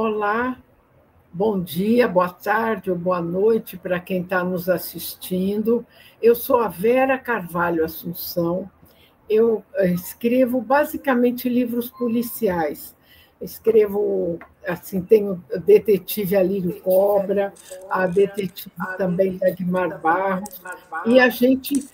Olá, bom dia, boa tarde ou boa noite para quem está nos assistindo. Eu sou a Vera Carvalho Assunção. Eu escrevo basicamente livros policiais. Escrevo, assim, tenho Detetive Alírio Cobra, a detetive também Dagmar Barros, e a gente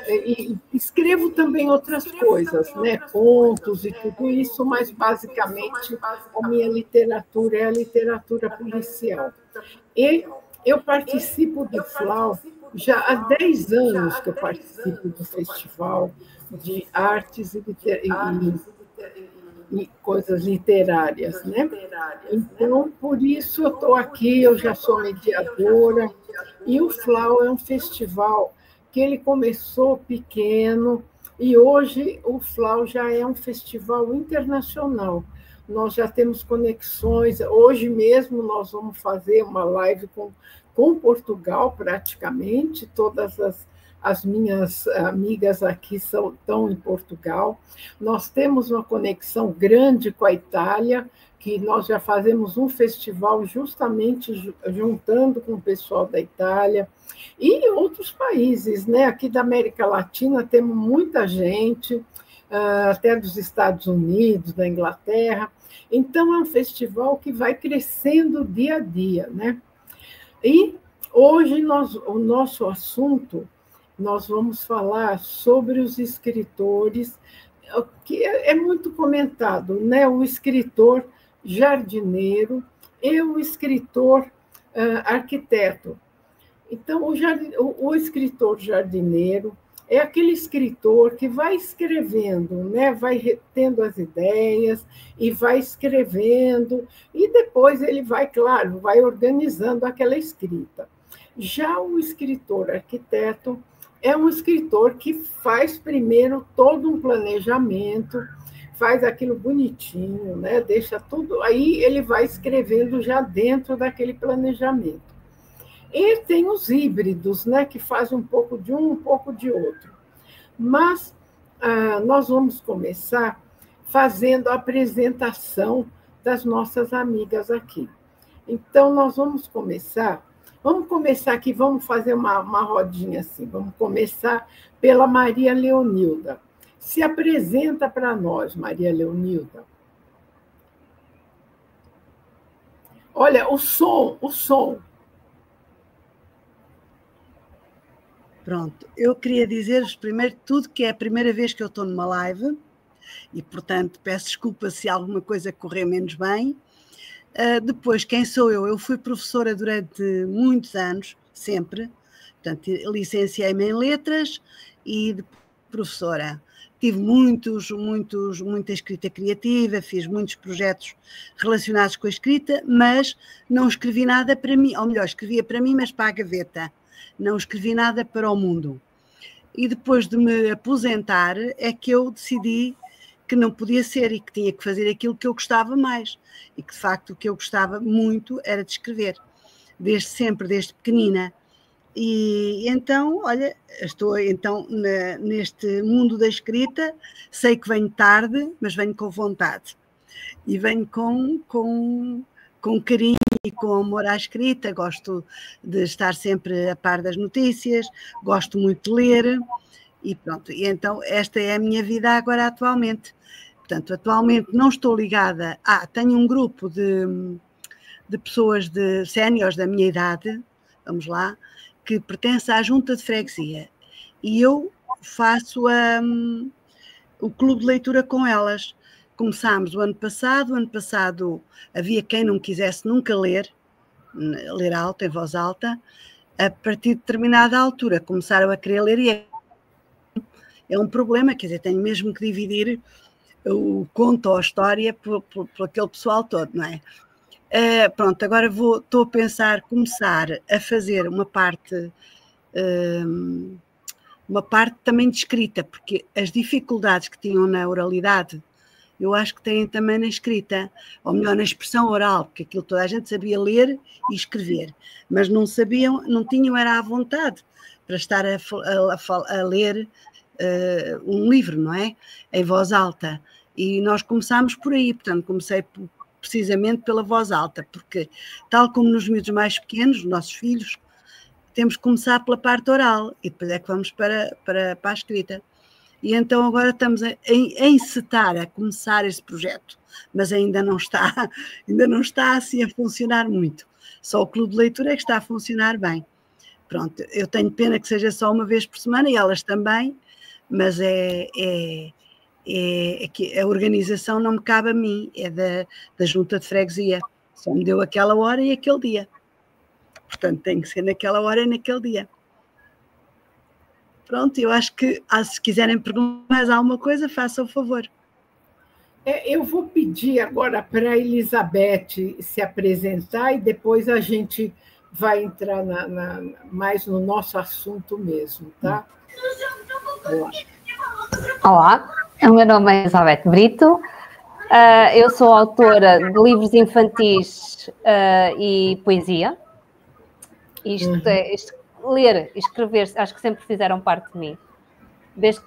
e escrevo também outras coisas, né? Contos e tudo isso, mas basicamente a minha literatura é a literatura policial. E eu participo do FLAU já há 10 anos que eu participo do Festival de Artes e coisas literárias, né? Então, por isso eu estou aqui, eu já sou mediadora, e o FLAU é um festival que ele começou pequeno, e hoje o FLAU já é um festival internacional. Nós já temos conexões, hoje mesmo nós vamos fazer uma live com Portugal, praticamente, todas as minhas amigas aqui estão em Portugal. Nós temos uma conexão grande com a Itália, que nós já fazemos um festival justamente juntando com o pessoal da Itália e outros países, né? Aqui da América Latina temos muita gente, até dos Estados Unidos, da Inglaterra. Então, é um festival que vai crescendo dia a dia, né? E hoje o nosso assunto, nós vamos falar sobre os escritores, que é muito comentado, né? O escritor jardineiro e o escritor arquiteto. Então, o escritor jardineiro é aquele escritor que vai escrevendo, né? Vai tendo as ideias e vai escrevendo, e depois ele vai, claro, vai organizando aquela escrita. Já o escritor arquiteto é um escritor que faz primeiro todo um planejamento, faz aquilo bonitinho, né? Deixa tudo, aí ele vai escrevendo já dentro daquele planejamento. E tem os híbridos, né, que fazem um pouco de um pouco de outro. Mas nós vamos começar fazendo a apresentação das nossas amigas aqui. Então, nós vamos começar aqui, vamos fazer uma rodinha assim, vamos começar pela Maria Leonilda. Se apresenta para nós, Maria Leonilda. Olha, o som. Pronto, eu queria dizer-vos primeiro tudo que é a primeira vez que eu estou numa live e, portanto, peço desculpa se alguma coisa correr menos bem. Depois, quem sou eu? Eu fui professora durante muitos anos, sempre, portanto, licenciei-me em letras e professora. Tive muita escrita criativa, fiz muitos projetos relacionados com a escrita, mas não escrevi nada para mim, ou melhor, escrevia para mim, mas para a gaveta. Não escrevi nada para o mundo. E depois de me aposentar é que eu decidi que não podia ser e que tinha que fazer aquilo que eu gostava mais. E que, de facto, o que eu gostava muito era de escrever. Desde sempre, desde pequenina. E então, olha, estou então neste mundo da escrita, sei que venho tarde, mas venho com vontade. E venho com carinho e com amor à escrita, gosto de estar sempre a par das notícias, gosto muito de ler e pronto. E então esta é a minha vida agora atualmente. Portanto, atualmente não estou ligada tenho um grupo de pessoas de séniores da minha idade, vamos lá, que pertence à junta de freguesia e eu faço o clube de leitura com elas. Começámos o ano passado havia quem não quisesse nunca ler alto, em voz alta, a partir de determinada altura começaram a querer ler e é um problema, quer dizer, tenho mesmo que dividir o conto ou a história por aquele pessoal todo, não é? Pronto, agora estou a pensar começar a fazer uma parte também de escrita, porque as dificuldades que tinham na oralidade eu acho que têm também na escrita, ou melhor, na expressão oral, porque aquilo toda a gente sabia ler e escrever, mas não tinham era a vontade para estar a ler um livro, não é? Em voz alta. E nós começámos por aí, portanto, comecei por precisamente pela voz alta, porque, tal como nos miúdos mais pequenos, nossos filhos, temos que começar pela parte oral e depois é que vamos para a escrita. E então agora estamos a encetar, a começar esse projeto, mas ainda não está assim a funcionar muito. Só o clube de leitura é que está a funcionar bem. Pronto, eu tenho pena que seja só uma vez por semana e elas também, mas é que a organização não me cabe a mim, é da junta de freguesia. Só me deu aquela hora e aquele dia. Portanto, tem que ser naquela hora e naquele dia. Pronto, eu acho que, se quiserem perguntar mais alguma coisa, façam o favor. Eu vou pedir agora para a Elizabeth se apresentar e depois a gente vai entrar mais no nosso assunto mesmo, tá? Olá, o meu nome é Elizabeth Brito, eu sou autora de livros infantis e poesia. Ler e escrever, acho que sempre fizeram parte de mim.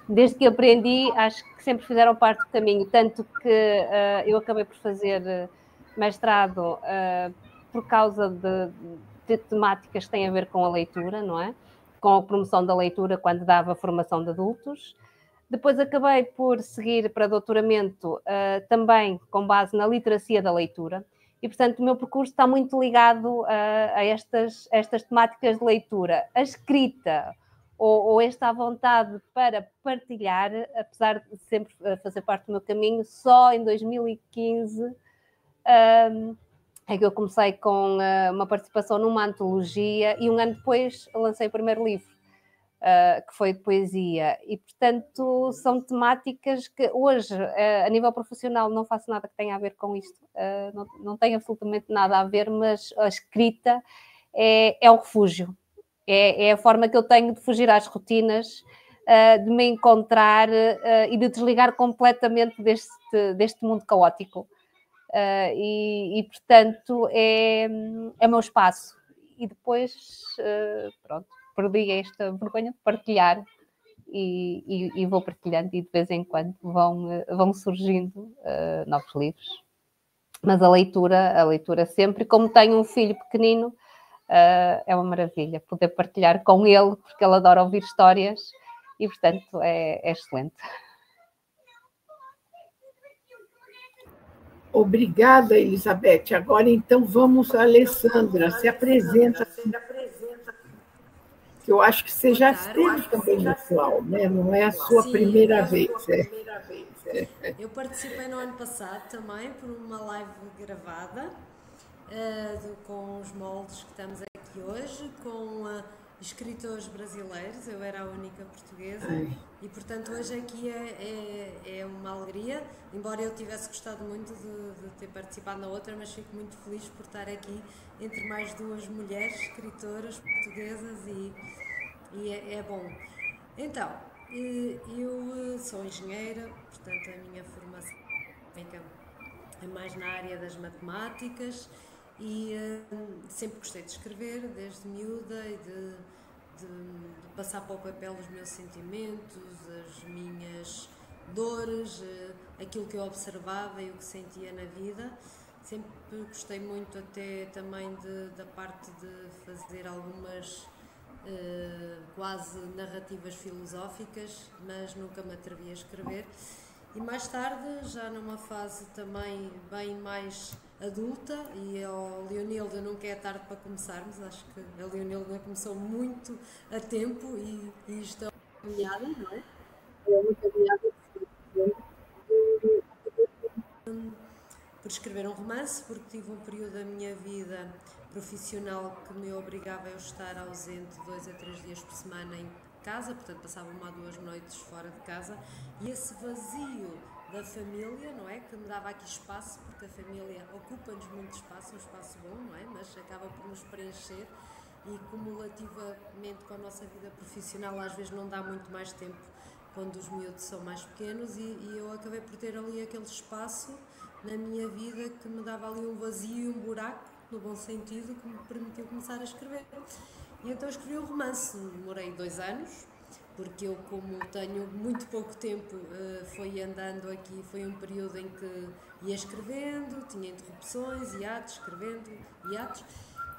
Desde que aprendi, acho que sempre fizeram parte do caminho, tanto que eu acabei por fazer mestrado por causa de temáticas que têm a ver com a leitura, não é? Com a promoção da leitura quando dava formação de adultos. Depois acabei por seguir para doutoramento também com base na literacia da leitura. E, portanto, o meu percurso está muito ligado a estas temáticas de leitura. A escrita ou esta vontade para partilhar, apesar de sempre fazer parte do meu caminho, só em 2015 é que eu comecei com uma participação numa antologia e um ano depois lancei o primeiro livro, que foi de poesia. E, portanto, são temáticas que hoje, a nível profissional, não faço nada que tenha a ver com isto. Não tem absolutamente nada a ver, mas a escrita é o refúgio. É a forma que eu tenho de fugir às rotinas, de me encontrar e de desligar completamente deste mundo caótico. Portanto, é o meu espaço. E depois, pronto, perdi esta vergonha de partilhar e vou partilhando e de vez em quando vão surgindo novos livros. Mas a leitura sempre, como tenho um filho pequenino, é uma maravilha poder partilhar com ele, porque ele adora ouvir histórias e, portanto, é excelente. Obrigada, Elizabeth. Agora, então, vamos a Alessandra. Se apresenta. Que eu acho que você já esteve também no FLAU, né? Não é a sua primeira vez. Eu participei no ano passado também por uma live gravada com os moldes que estamos aqui hoje, com escritores brasileiros. Eu era a única portuguesa e, portanto, hoje aqui é uma alegria, embora eu tivesse gostado muito de ter participado na outra, mas fico muito feliz por estar aqui entre mais duas mulheres escritoras portuguesas e é bom. Então, eu sou engenheira, portanto a minha formação é mais na área das matemáticas e sempre gostei de escrever, desde miúda, e de passar para o papel os meus sentimentos, as minhas dores, aquilo que eu observava e o que sentia na vida. Sempre gostei muito até também da parte de fazer algumas quase narrativas filosóficas, mas nunca me atrevi a escrever. E mais tarde, já numa fase também bem mais adulta, e ao Leonilda nunca é tarde para começarmos, acho que a Leonilda começou muito a tempo e isto é uma caminhada, não é? É uma caminhada por escrever um romance, porque tive um período da minha vida profissional que me obrigava a eu estar ausente 2 a 3 dias por semana em casa, portanto passava 1 a 2 noites fora de casa, e esse vazio da família, não é? Que me dava aqui espaço, porque a família ocupa-nos muito espaço, um espaço bom, não é? Mas acaba por nos preencher e cumulativamente com a nossa vida profissional às vezes não dá muito mais tempo quando os miúdos são mais pequenos e eu acabei por ter ali aquele espaço na minha vida que me dava ali um vazio e um buraco, no bom sentido, que me permitiu começar a escrever. E então escrevi um romance, demorei 2 anos, porque eu, como tenho muito pouco tempo, foi andando aqui, foi um período em que ia escrevendo, tinha interrupções, hiatos, escrevendo, hiatos,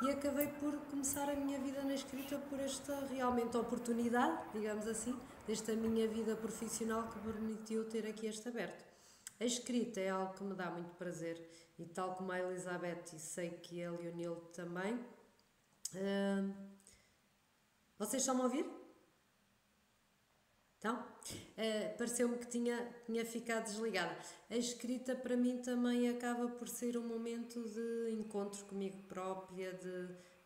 e acabei por começar a minha vida na escrita por esta realmente oportunidade, digamos assim, desta minha vida profissional que permitiu ter aqui este aberto. A escrita é algo que me dá muito prazer e tal como a Elizabeth, e sei que a Leonilde também. Vocês estão a ouvir? Então, pareceu-me que tinha ficado desligada. A escrita para mim também acaba por ser um momento de encontro comigo própria,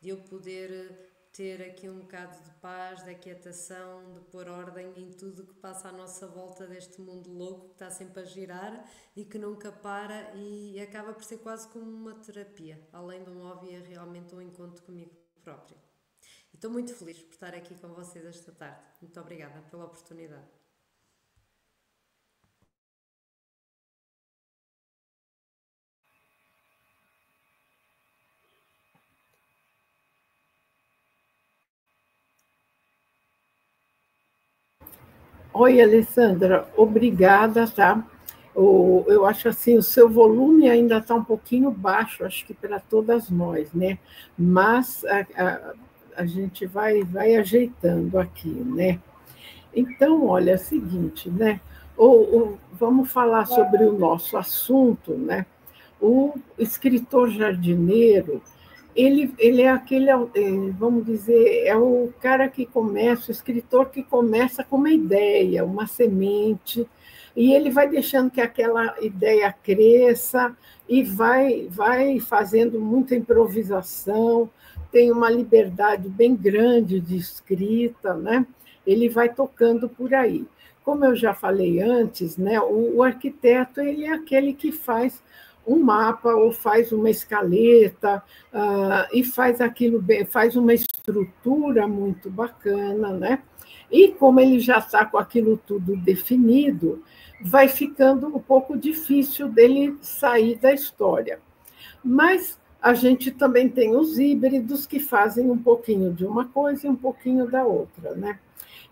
de eu poder ter aqui um bocado de paz, de aquietação, de pôr ordem em tudo que passa à nossa volta deste mundo louco que está sempre a girar e que nunca para, e acaba por ser quase como uma terapia. Além de um hobby, é realmente um encontro comigo própria. Estou muito feliz por estar aqui com vocês esta tarde. Muito obrigada pela oportunidade. Oi, Alessandra, obrigada, tá? Eu acho assim, o seu volume ainda está um pouquinho baixo, acho que para todas nós, né? Mas a gente vai ajeitando aqui, né? Então, olha, é o seguinte, né? Vamos falar sobre o nosso assunto, né? O escritor jardineiro, ele é aquele, vamos dizer, é o cara que começa, o escritor que começa com uma ideia, uma semente, e ele vai deixando que aquela ideia cresça e vai fazendo muita improvisação, tem uma liberdade bem grande de escrita, né? Ele vai tocando por aí. Como eu já falei antes, né, o arquiteto ele é aquele que faz um mapa ou faz uma escaleta e faz aquilo bem, faz uma estrutura muito bacana, né? E como ele já está com aquilo tudo definido, vai ficando um pouco difícil dele sair da história. Mas a gente também tem os híbridos que fazem um pouquinho de uma coisa e um pouquinho da outra, né?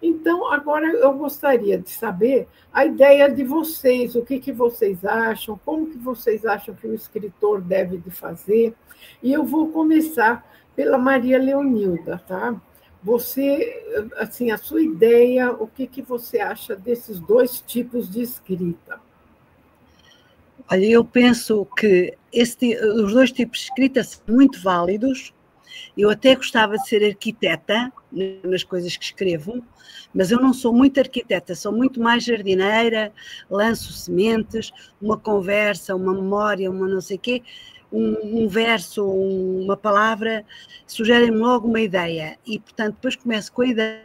Então, agora eu gostaria de saber a ideia de vocês, o que vocês acham, como que vocês acham que o escritor deve de fazer. E eu vou começar pela Maria Leonilda, tá? Você, assim, a sua ideia, o que você acha desses dois tipos de escrita? Olha, eu penso que os dois tipos de escrita são muito válidos. Eu até gostava de ser arquiteta nas coisas que escrevo, mas eu não sou muito arquiteta, sou muito mais jardineira, lanço sementes, uma conversa, uma memória, uma não sei o quê, um verso, uma palavra, sugerem-me logo uma ideia. E, portanto, depois começo com a ideia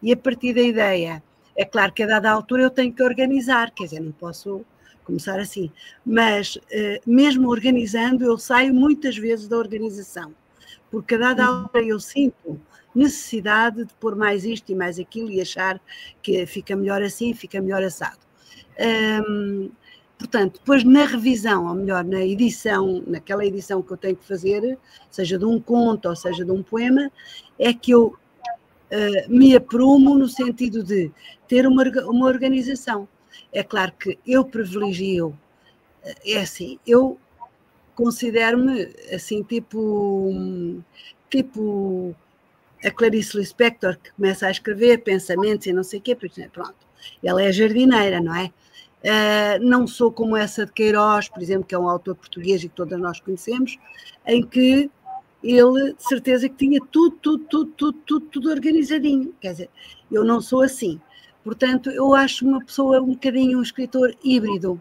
e a partir da ideia, é claro que a dada altura eu tenho que organizar, quer dizer, não posso começar assim, mas mesmo organizando, eu saio muitas vezes da organização, porque a dada altura eu sinto necessidade de pôr mais isto e mais aquilo e achar que fica melhor assim, fica melhor assado. Portanto, depois na revisão, ou melhor, na edição, naquela edição que eu tenho que fazer, seja de um conto ou seja de um poema, é que eu me aprumo no sentido de ter uma organização. É claro que eu privilegio, é assim, eu considero-me assim, tipo a Clarice Lispector, que começa a escrever pensamentos e não sei o quê, pronto, ela é jardineira, não é? Não sou como essa de Queiroz, por exemplo, que é um autor português e que todas nós conhecemos, em que ele, de certeza, que tinha tudo organizadinho. Quer dizer, eu não sou assim. Portanto, eu acho uma pessoa um bocadinho um escritor híbrido.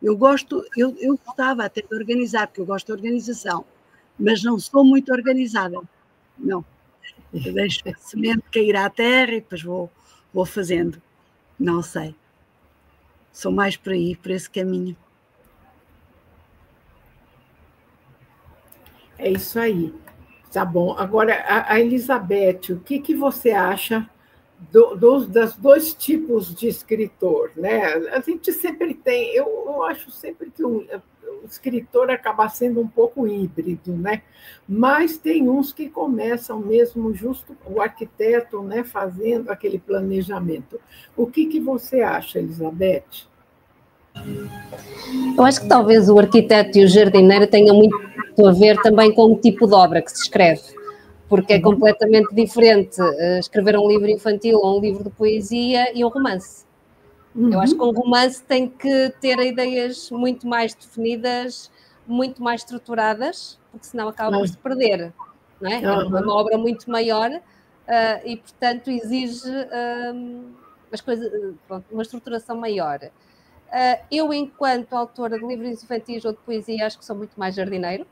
Eu gostava até de organizar, porque eu gosto de organização, mas não sou muito organizada. Não. Eu deixo a semente cair à terra e depois vou fazendo. Não sei. Sou mais por aí, por esse caminho. É isso aí. Tá bom. Agora, a Elizabeth, o que você acha dos dois tipos de escritor, né? A gente sempre tem, eu acho sempre que o escritor acaba sendo um pouco híbrido, né? Mas tem uns que começam mesmo justo o arquiteto, né, fazendo aquele planejamento. O que você acha, Elizabeth? Eu acho que talvez o arquiteto e o jardineiro tenham muito a ver também com o tipo de obra que se escreve, porque é completamente diferente escrever um livro infantil ou um livro de poesia e um romance. Eu acho que um romance tem que ter ideias muito mais definidas, muito mais estruturadas, porque senão acaba por se perder, não é? É uma obra muito maior e, portanto, exige uma estruturação maior. Eu, enquanto autora de livros infantis ou de poesia, acho que sou muito mais jardineiro.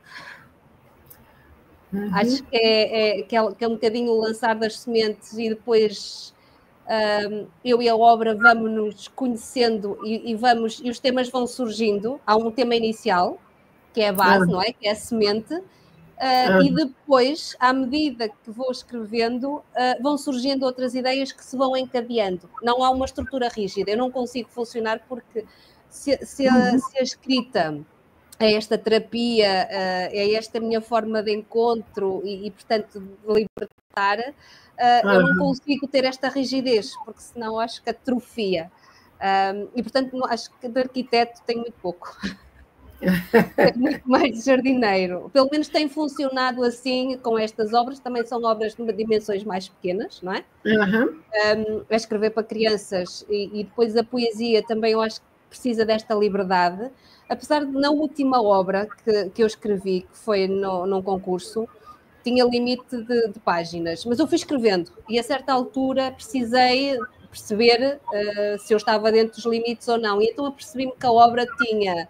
Acho que é um bocadinho o lançar das sementes e depois eu e a obra vamos nos conhecendo e os temas vão surgindo. Há um tema inicial, que é a base, não é? Que é a semente. E depois, à medida que vou escrevendo, vão surgindo outras ideias que se vão encadeando. Não há uma estrutura rígida. Eu não consigo funcionar porque se a escrita é esta terapia, é esta minha forma de encontro e portanto, de libertar, eu não consigo ter esta rigidez, porque senão acho que atrofia. E, portanto, acho que de arquiteto tenho muito pouco. É muito mais de jardineiro. Pelo menos tem funcionado assim com estas obras. Também são obras de dimensões mais pequenas, não é? A escrever para crianças e depois a poesia também eu acho que precisa desta liberdade. Apesar de na última obra que eu escrevi, que foi num concurso, tinha limite de páginas, mas eu fui escrevendo e a certa altura precisei perceber se eu estava dentro dos limites ou não. E então eu percebi-me que a obra tinha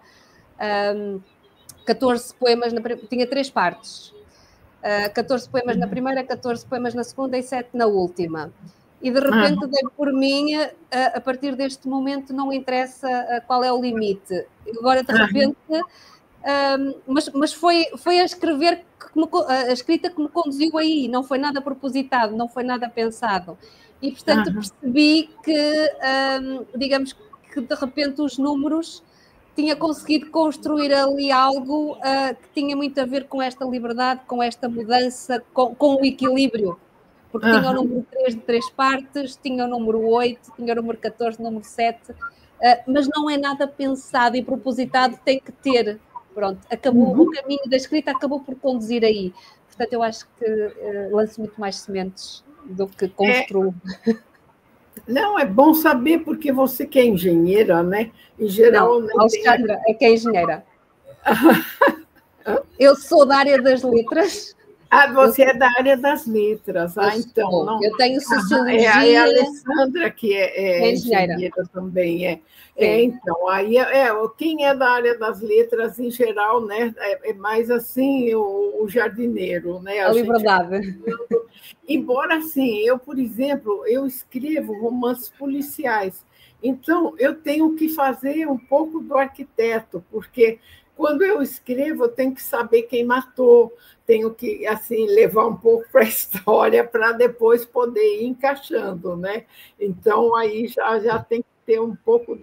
14 poemas, tinha 3 partes. 14 poemas na primeira, 14 poemas na segunda e 7 na última. E de repente dei por mim, a partir deste momento não interessa qual é o limite. Agora de repente, mas foi a escrever, a escrita que me conduziu aí, não foi nada propositado, não foi nada pensado. E portanto percebi que, digamos que de repente os números tinha conseguido construir ali algo que tinha muito a ver com esta liberdade, com esta mudança, com o equilíbrio. Porque tinha o número 3 de 3 partes, tinha o número 8, tinha o número 14, o número 7, mas não é nada pensado e propositado, tem que ter. Pronto, acabou, o caminho da escrita acabou por conduzir aí. Portanto, eu acho que lanço muito mais sementes do que construo. Não, é bom saber, porque você que é engenheira, né? Em geral... Não, Alexandra é que é engenheira. Eu sou da área das letras. Você é da área das letras. Então... Não. Eu tenho sociologia... É a Alessandra que é engenheira também. Então, aí quem é da área das letras, em geral, né, é mais assim o jardineiro, né? A liberdade. Embora, assim, eu, por exemplo, eu escrevo romances policiais. Então, eu tenho que fazer um pouco do arquiteto, porque quando eu escrevo, eu tenho que saber quem matou, tenho que assim levar um pouco para a história para depois poder ir encaixando, né? Então, aí já tem que ter um pouco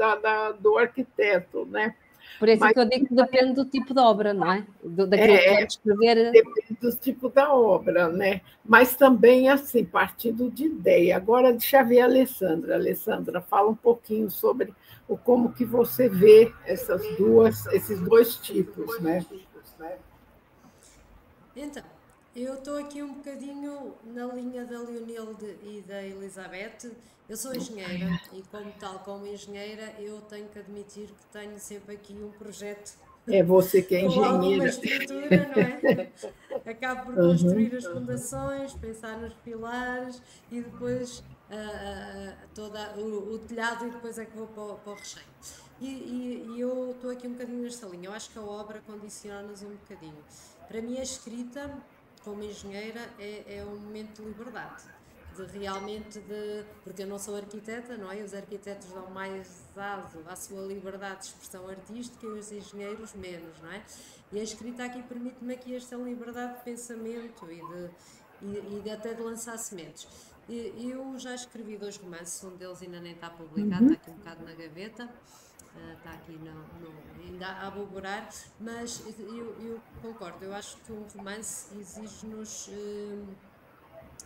do arquiteto, né? Por isso que eu digo que depende do tipo de obra, não é? Daquilo que pode escrever. Depende do tipo da obra, né? Mas também, assim, partindo de ideia. Agora, deixa eu ver a Alessandra. Alessandra, fala um pouquinho sobre como que você vê esses dois tipos, né? Então, eu estou aqui um bocadinho na linha da Leonilde e da Elizabeth. Eu sou engenheira e, como engenheira, eu tenho que admitir que tenho sempre aqui um projeto. É você que é engenheira. Com alguma estrutura, não é? Acabo por construir as fundações, pensar nos pilares e depois todo o telhado e depois é que vou para o recheio. E eu estou aqui um bocadinho nesta linha. Eu acho que a obra condiciona-nos um bocadinho. Para mim, a escrita, como engenheira, é um momento de liberdade. Porque eu não sou arquiteta, não é? Os arquitetos dão mais aso à sua liberdade de expressão artística e os engenheiros menos, não é? E a escrita aqui permite-me aqui esta liberdade de pensamento e até de lançar sementes. Eu já escrevi 2 romances, um deles ainda nem está publicado, está aqui um bocado na gaveta, está aqui ainda a aboborar, mas eu concordo, eu acho que um romance exige-nos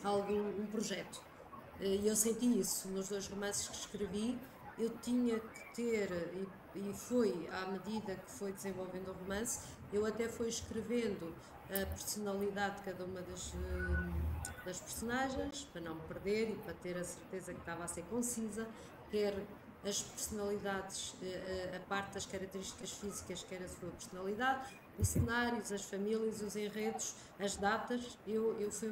um projeto. E eu senti isso nos 2 romances que escrevi. Eu tinha que ter, e foi à medida que foi desenvolvendo o romance, eu até fui escrevendo a personalidade de cada uma das personagens, para não me perder e para ter a certeza que estava a ser concisa, quer as personalidades, a parte das características físicas, quer a sua personalidade, os cenários, as famílias, os enredos, as datas. Eu fui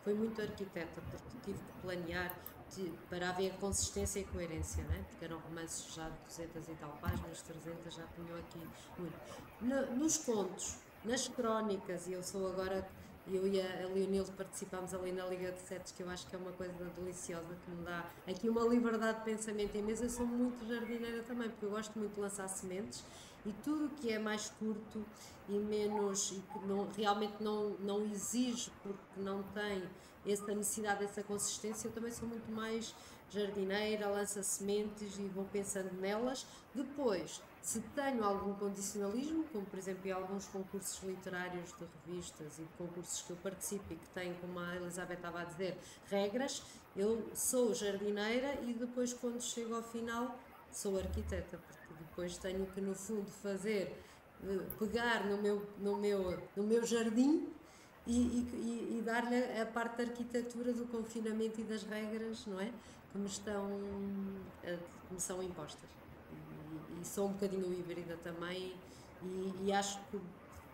fui muito arquiteta, porque tive que planear para haver consistência e coerência, né? Porque eram romances já de 200 e tal páginas, 300, já tinham aqui muito. Nos contos, nas crónicas, e eu e a Leonilde participámos ali na Liga de Setes, que eu acho que é uma coisa deliciosa, que me dá aqui uma liberdade de pensamento imensa. Eu sou muito jardineira também, porque eu gosto muito de lançar sementes, e tudo que é mais curto e menos, e que realmente não exige, porque não tem essa necessidade, essa consistência, eu também sou muito mais jardineira, lança sementes e vou pensando nelas. Depois, se tenho algum condicionalismo, como por exemplo em alguns concursos literários de revistas e de concursos que eu participo e que têm, como a Elizabeth estava a dizer, regras, eu sou jardineira e depois, quando chego ao final, sou arquiteta, porque depois tenho que, no fundo, pegar no meu jardim e dar-lhe a parte da arquitetura, do confinamento e das regras, não é? Que me são impostas. E sou um bocadinho híbrida também, e acho que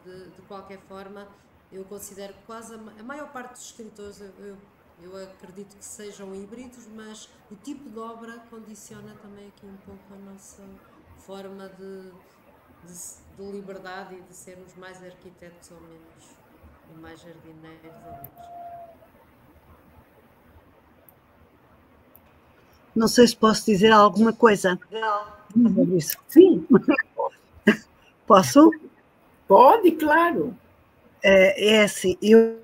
de qualquer forma eu considero que quase a maior parte dos escritores, eu acredito que sejam híbridos, mas o tipo de obra condiciona também aqui um pouco a nossa forma de liberdade e de sermos mais arquitetos ou menos, e mais jardineiros ou menos. Não sei se posso dizer alguma coisa. Sim. Posso? Pode, claro. É assim, eu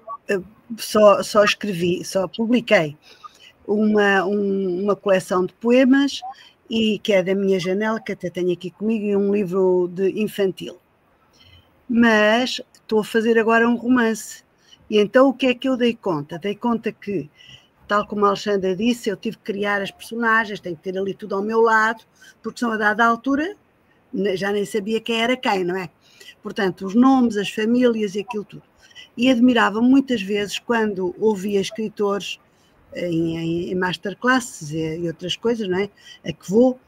só escrevi, só publiquei uma coleção de poemas, e que é da minha janela, que até tenho aqui comigo, e um livro de infantil. Mas estou a fazer agora um romance. E então o que é que eu dei conta? Dei conta que, tal como a Alexandra disse, eu tive que criar as personagens, tenho que ter ali tudo ao meu lado, porque são a dada altura, já nem sabia quem era quem, não é? Portanto, os nomes, as famílias e aquilo tudo. E admirava muitas vezes quando ouvia escritores em masterclasses e outras coisas, não é? A que vou,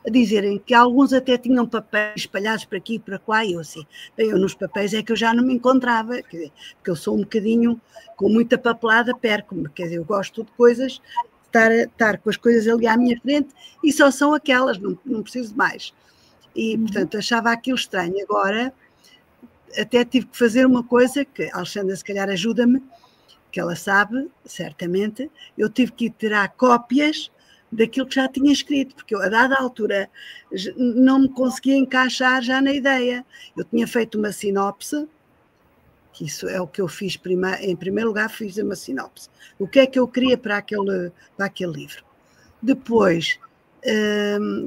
a dizerem que alguns até tinham papéis espalhados por aqui e por lá, e eu assim, eu nos papéis é que eu já não me encontrava, porque eu sou um bocadinho, com muita papelada, perco-me, quer dizer, eu gosto de coisas, estar com as coisas ali à minha frente, e só são aquelas, não preciso de mais. E, portanto, achava aquilo estranho. Agora, até tive que fazer uma coisa que a Alexandra, se calhar, ajuda-me, que ela sabe, certamente, eu tive que ir tirar cópias daquilo que já tinha escrito, porque eu, a dada altura, não me conseguia encaixar já na ideia. Eu tinha feito uma sinopse, que isso é o que eu fiz em primeiro lugar, fiz uma sinopse. O que é que eu queria para aquele livro? Depois,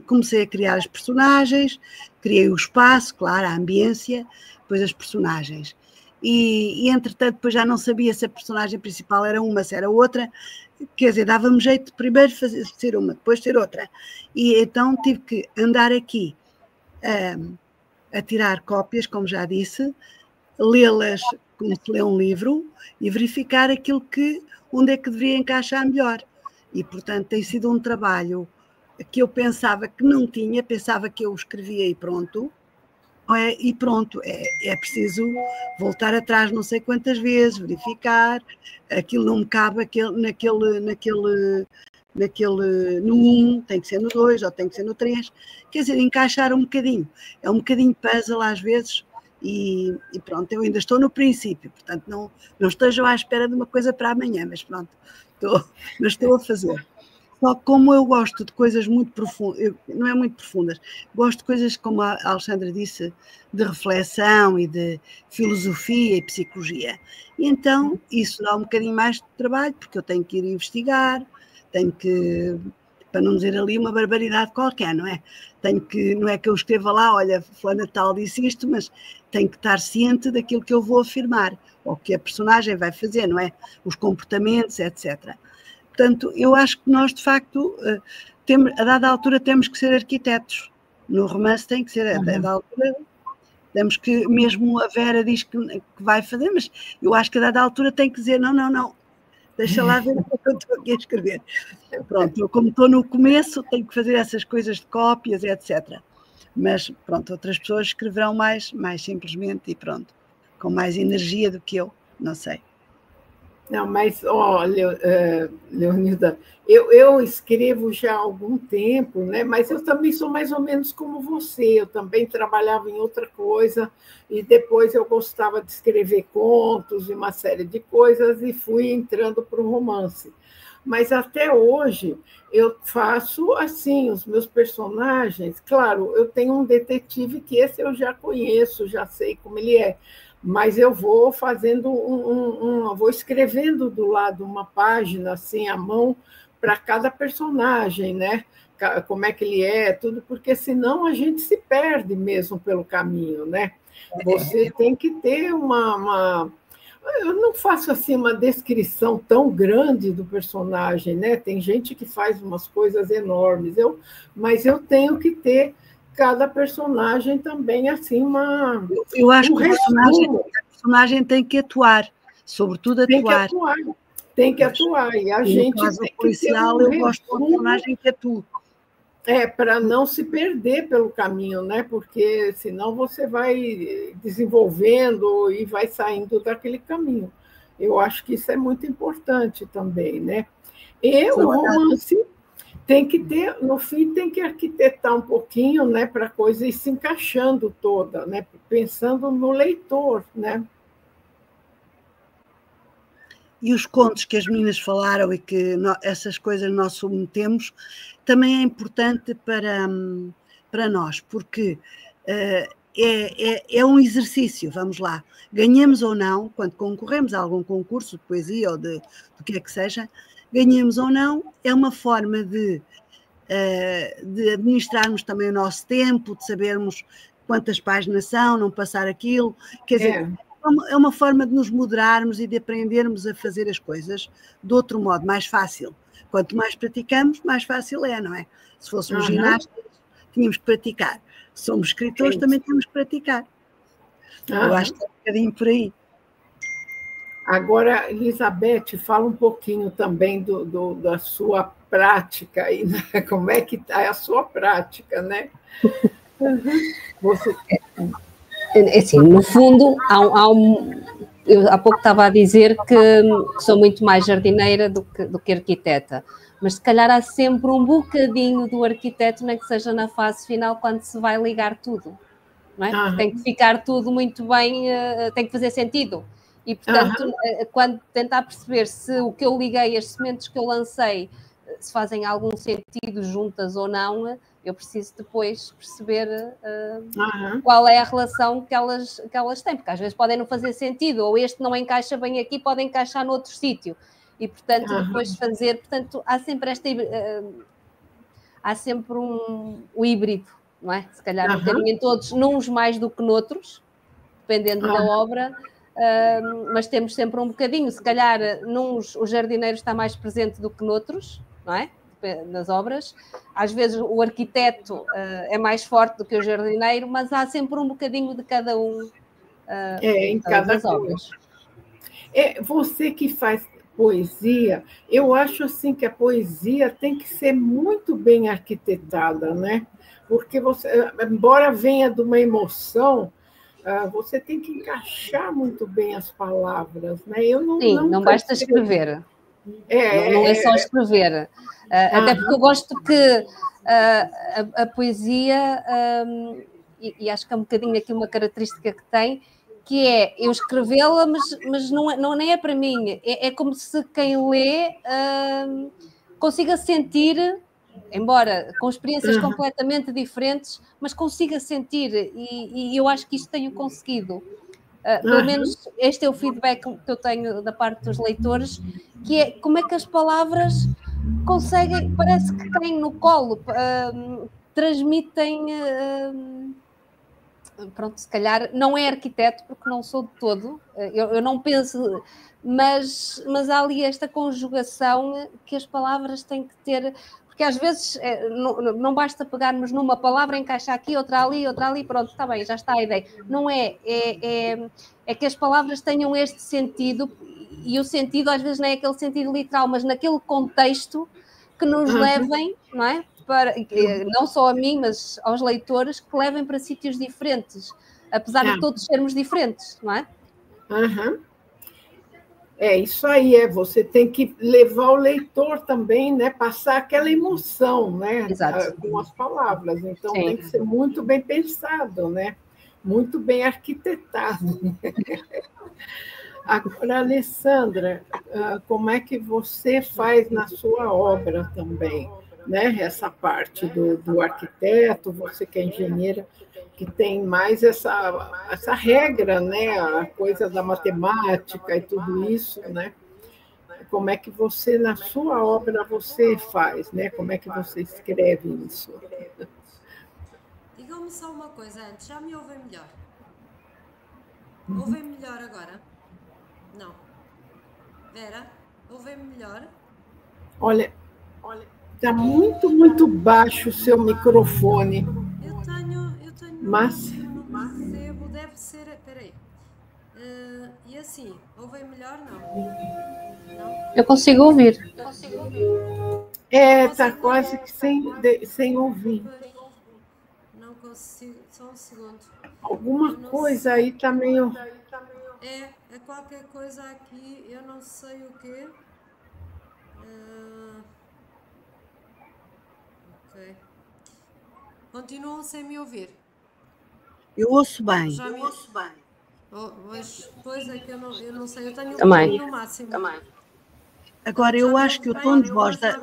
comecei a criar as personagens, criei o espaço, claro, a ambiência, depois as personagens. E entretanto, depois já não sabia se a personagem principal era uma, se era outra, quer dizer, dava-me jeito de primeiro ser uma, depois ser outra. E então tive que andar aqui a tirar cópias, como já disse, lê-las como se lê um livro e verificar onde é que deveria encaixar melhor. E, portanto, tem sido um trabalho que eu pensava que não tinha, pensava que eu escrevia e pronto. E pronto, é preciso voltar atrás não sei quantas vezes, verificar, aquilo não me cabe no 1, tem que ser no 2 ou tem que ser no 3, quer dizer, encaixar um bocadinho, é um bocadinho puzzle às vezes, e pronto, eu ainda estou no princípio, portanto não estejam à espera de uma coisa para amanhã, mas pronto, estou a fazer. Só que como eu gosto de coisas muito profundas, não é muito profundas, gosto de coisas, como a Alexandra disse, de reflexão e de filosofia e psicologia. E então isso dá um bocadinho mais de trabalho, porque eu tenho que ir investigar, tenho que, para não dizer ali uma barbaridade qualquer, não é? Não é que eu escreva lá, olha, fulana tal disse isto, mas tenho que estar ciente daquilo que eu vou afirmar, ou que a personagem vai fazer, não é? Os comportamentos, etc. Portanto, eu acho que nós, de facto, a dada altura temos que ser arquitetos. No romance tem que ser, a dada altura, temos que, mesmo a Vera diz que vai fazer, mas eu acho que a dada altura tem que dizer, não, deixa lá ver o que eu estou aqui a escrever. Pronto, eu como estou no começo, tenho que fazer essas coisas de cópias, etc. Mas, pronto, outras pessoas escreverão mais simplesmente e pronto, com mais energia do que eu, não sei. Não, mas, olha, Leonilda, eu escrevo já há algum tempo, né? Mas eu também sou mais ou menos como você, eu também trabalhava em outra coisa, e depois eu gostava de escrever contos e uma série de coisas, e fui entrando para o romance. Mas até hoje eu faço assim, os meus personagens, claro, eu tenho um detetive que esse eu já conheço, já sei como ele é, mas eu vou fazendo vou escrevendo do lado uma página assim à mão para cada personagem, né? Como é que ele é, tudo, porque senão a gente se perde mesmo pelo caminho, né? Você tem que ter eu não faço assim uma descrição tão grande do personagem, né? Tem gente que faz umas coisas enormes, mas eu tenho que ter cada personagem também assim eu acho que o personagem tem que atuar, sobretudo atuar. Tem que atuar. E a gente no caso policial, eu gosto de um personagem que atua. Para não se perder pelo caminho, né? Porque senão você vai desenvolvendo e vai saindo daquele caminho. Eu acho que isso é muito importante também, né? E o romance tem que ter, no fim, tem que arquitetar um pouquinho, né, para a coisa ir se encaixando toda, né, pensando no leitor, né? E os contos que as meninas falaram e que essas coisas nós submetemos, também é importante para nós, porque é um exercício, vamos lá, ganhamos ou não, quando concorremos a algum concurso de poesia ou do que é que seja, ganhemos ou não, é uma forma de administrarmos também o nosso tempo, de sabermos quantas páginas são, não passar aquilo, quer dizer, é uma forma de nos moderarmos e de aprendermos a fazer as coisas de outro modo, mais fácil. Quanto mais praticamos, mais fácil é, não é? Se fôssemos ginastas, tínhamos que praticar. Se somos escritores, também temos que praticar. Eu acho que é um bocadinho por aí. Agora, Elizabeth, fala um pouquinho também da sua prática, aí, né? Como é que está a sua prática, né? Você... Assim, no fundo, eu há pouco estava a dizer que sou muito mais jardineira do que arquiteta, mas se calhar há sempre um bocadinho do arquiteto, nem que seja na fase final, quando se vai ligar tudo, não é? Tem que ficar tudo muito bem, tem que fazer sentido. E, portanto, quando tentar perceber se o que eu liguei, as sementes que eu lancei, se fazem algum sentido juntas ou não, eu preciso depois perceber qual é a relação que elas têm, porque às vezes podem não fazer sentido, ou este não encaixa bem aqui, pode encaixar noutro sítio. E, portanto, depois fazer... Portanto, há sempre há sempre um híbrido, não é? Se calhar um bocadinho em todos, nuns mais do que noutros, dependendo da obra... mas temos sempre um bocadinho, se calhar nuns o jardineiro está mais presente do que noutros, não é? Nas obras, às vezes o arquiteto é mais forte do que o jardineiro, mas há sempre um bocadinho de cada um em cada das obras. Você que faz poesia, eu acho assim que a poesia tem que ser muito bem arquitetada, né? Porque você, embora venha de uma emoção, você tem que encaixar muito bem as palavras, né? Não basta escrever. Não é só escrever. Até porque eu gosto que a poesia, e acho que é um bocadinho aqui uma característica que tem, que é eu escrevê-la, mas nem é para mim. É como se quem lê consiga sentir, embora com experiências completamente diferentes, mas consiga sentir, e eu acho que isto tenho conseguido. Pelo menos este é o feedback que eu tenho da parte dos leitores, que é como é que as palavras conseguem, parece que têm no colo, transmitem, pronto, se calhar não é arquiteto, porque não sou de todo, eu não penso, mas há ali esta conjugação que as palavras têm que ter, porque às vezes não basta pegarmos numa palavra, encaixar aqui, outra ali, pronto, está bem, já está a ideia. Não é, é que as palavras tenham este sentido, e o sentido às vezes não é aquele sentido literal, mas naquele contexto que nos levem, não é? Para, não só a mim, mas aos leitores, que levem para sítios diferentes, apesar de todos sermos diferentes, não é? É isso aí, você tem que levar o leitor também, né? Passar aquela emoção, né? Exato. Com as palavras. Então tem que ser muito bem pensado, né? Muito bem arquitetado. Agora, Alessandra, como é que você faz na sua obra também? Né? Essa parte do arquiteto, você que é engenheira, que tem mais essa regra, né? A coisa da matemática e tudo isso, né? Como é que você, na sua obra, você faz, né? Como é que você escreve isso? Digam-me só uma coisa antes, já me ouvem melhor? Ouvem melhor agora? Não. Vera, ouvem melhor? Olha, está muito, muito baixo o seu microfone. Eu tenho mas não percebo, deve ser, peraí. E assim, ouvem melhor? Não? Eu consigo ouvir. Está quase que sem ouvir. Não consigo, só um segundo. Alguma coisa aí está meio... É qualquer coisa aqui, eu não sei o quê. Ok. Continuam sem me ouvir? Eu ouço bem. Pois é que eu não sei, eu tenho Também. no máximo. Agora, eu acho que o tom de voz da...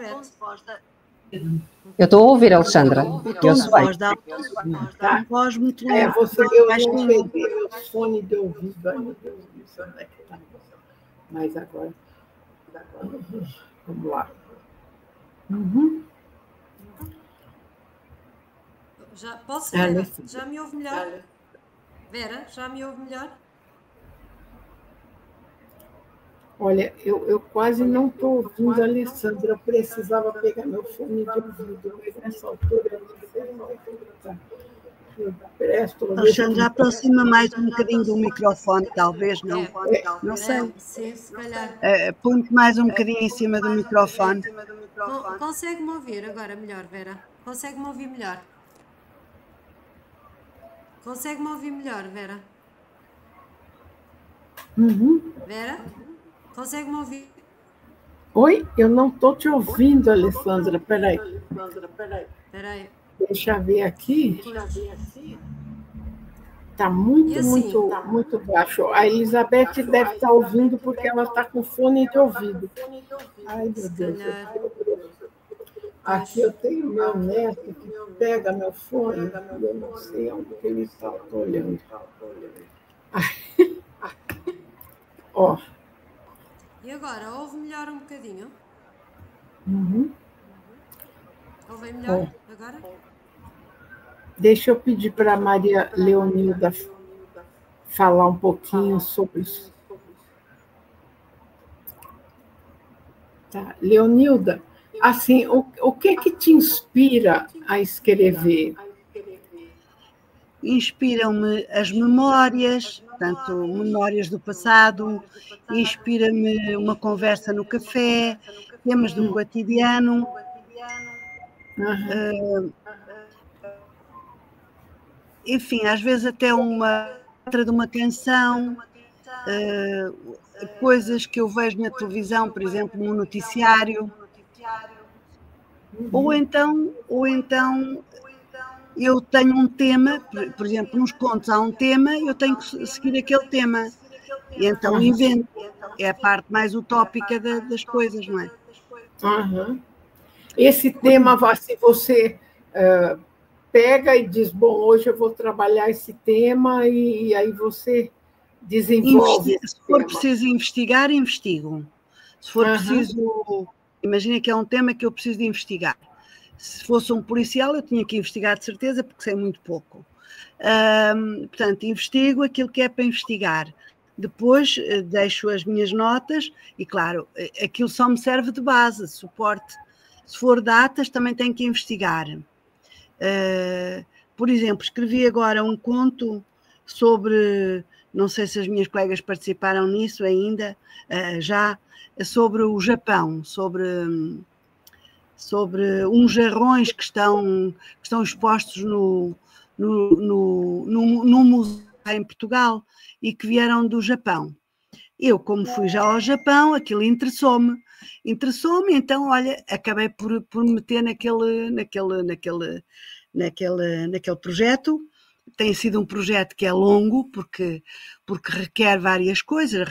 Eu estou a ouvir, Alexandra. O tom de voz da... Está uma voz muito lenta. Você eu não peguei meu fone de ouvido. Ai, meu Deus do céu, onde é que está? Mas agora... Vamos lá. Já posso, Vera? Já me ouve melhor? Vera, já me ouve melhor? Olha, eu quase não estou ouvindo a Alessandra. Eu precisava pegar meu fone de ouvido, mas nessa altura eu não sei. Alexandra, aproxima mais um bocadinho do microfone, talvez, não? Não sei. Sim, se calhar. Põe-te mais um bocadinho em cima do microfone. Consegue-me ouvir agora melhor, Vera? Consegue-me ouvir melhor? Consegue-me ouvir melhor, Vera? Vera? Consegue-me ouvir? Oi? Eu não estou te ouvindo, Alessandra. Peraí. Deixa eu ver aqui. Está muito, assim, muito baixo. A Elizabeth deve estar ouvindo porque ela está com fone de ouvido. Ai, meu Deus. Aqui eu tenho meu neto que pega meu fone e eu não sei onde que ele está olhando. Ó. E agora, ouve melhor um bocadinho? Ouve melhor agora? Deixa eu pedir para a Maria Leonilda falar um pouquinho sobre isso. Tá. Leonilda, assim, o que te inspira a escrever? Inspiram-me as memórias, portanto, memórias do passado, inspira-me uma conversa no café, temas do cotidiano, enfim, às vezes até uma letra de uma canção, coisas que eu vejo na televisão, por exemplo, no noticiário, ou então eu tenho um tema, por exemplo, nos contos há um tema, eu tenho que seguir aquele tema, e então invento, é a parte mais utópica das coisas, não é? esse tema, se você pega e diz, bom, hoje eu vou trabalhar esse tema, e aí você desenvolve. Se for preciso investigar, investigo. Se for preciso, imagina que é um tema que eu preciso de investigar. Se fosse um policial, eu tinha que investigar de certeza, porque sei muito pouco. Portanto, investigo aquilo que é para investigar. Depois deixo as minhas notas e, claro, aquilo só me serve de base, de suporte. Se for datas, também tenho que investigar. Por exemplo, escrevi agora um conto sobre, não sei se as minhas colegas participaram nisso ainda, já, sobre o Japão, sobre uns jarrões que estão expostos no museu em Portugal e que vieram do Japão. Eu, como fui já ao Japão, aquilo interessou-me, então, olha, acabei por me meter naquele projeto. Tem sido um projeto que é longo, porque requer várias coisas,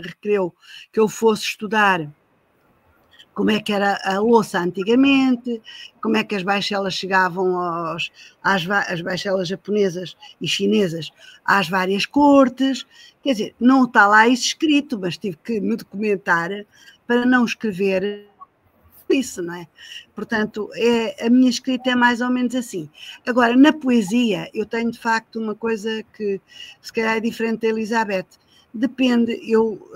requereu que eu fosse estudar como é que era a louça antigamente, como é que as baixelas chegavam as baixelas japonesas e chinesas às várias cortes. Quer dizer, não está lá isso escrito, mas tive que me documentar para não escrever isso, não é? Portanto, a minha escrita é mais ou menos assim. Agora, na poesia, eu tenho de facto uma coisa que se calhar é diferente da Elizabeth. Depende, eu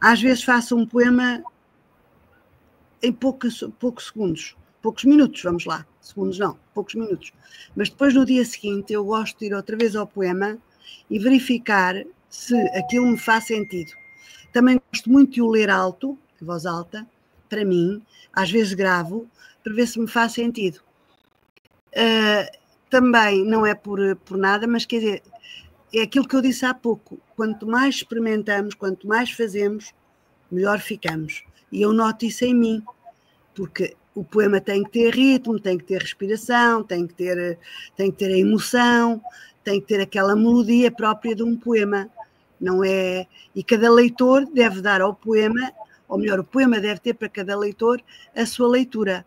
às vezes faço um poema em poucos segundos, poucos minutos, vamos lá, segundos não, poucos minutos. Mas depois no dia seguinte eu gosto de ir outra vez ao poema e verificar se aquilo me faz sentido. Também gosto muito de o ler alto, em voz alta, para mim, às vezes gravo, para ver se me faz sentido. Também não é por nada, mas quer dizer, é aquilo que eu disse há pouco, quanto mais experimentamos, quanto mais fazemos, melhor ficamos. E eu noto isso em mim, porque o poema tem que ter ritmo, tem que ter respiração, tem que ter a emoção, tem que ter aquela melodia própria de um poema, não é? E cada leitor deve dar ao poema, ou melhor, o poema deve ter para cada leitor a sua leitura.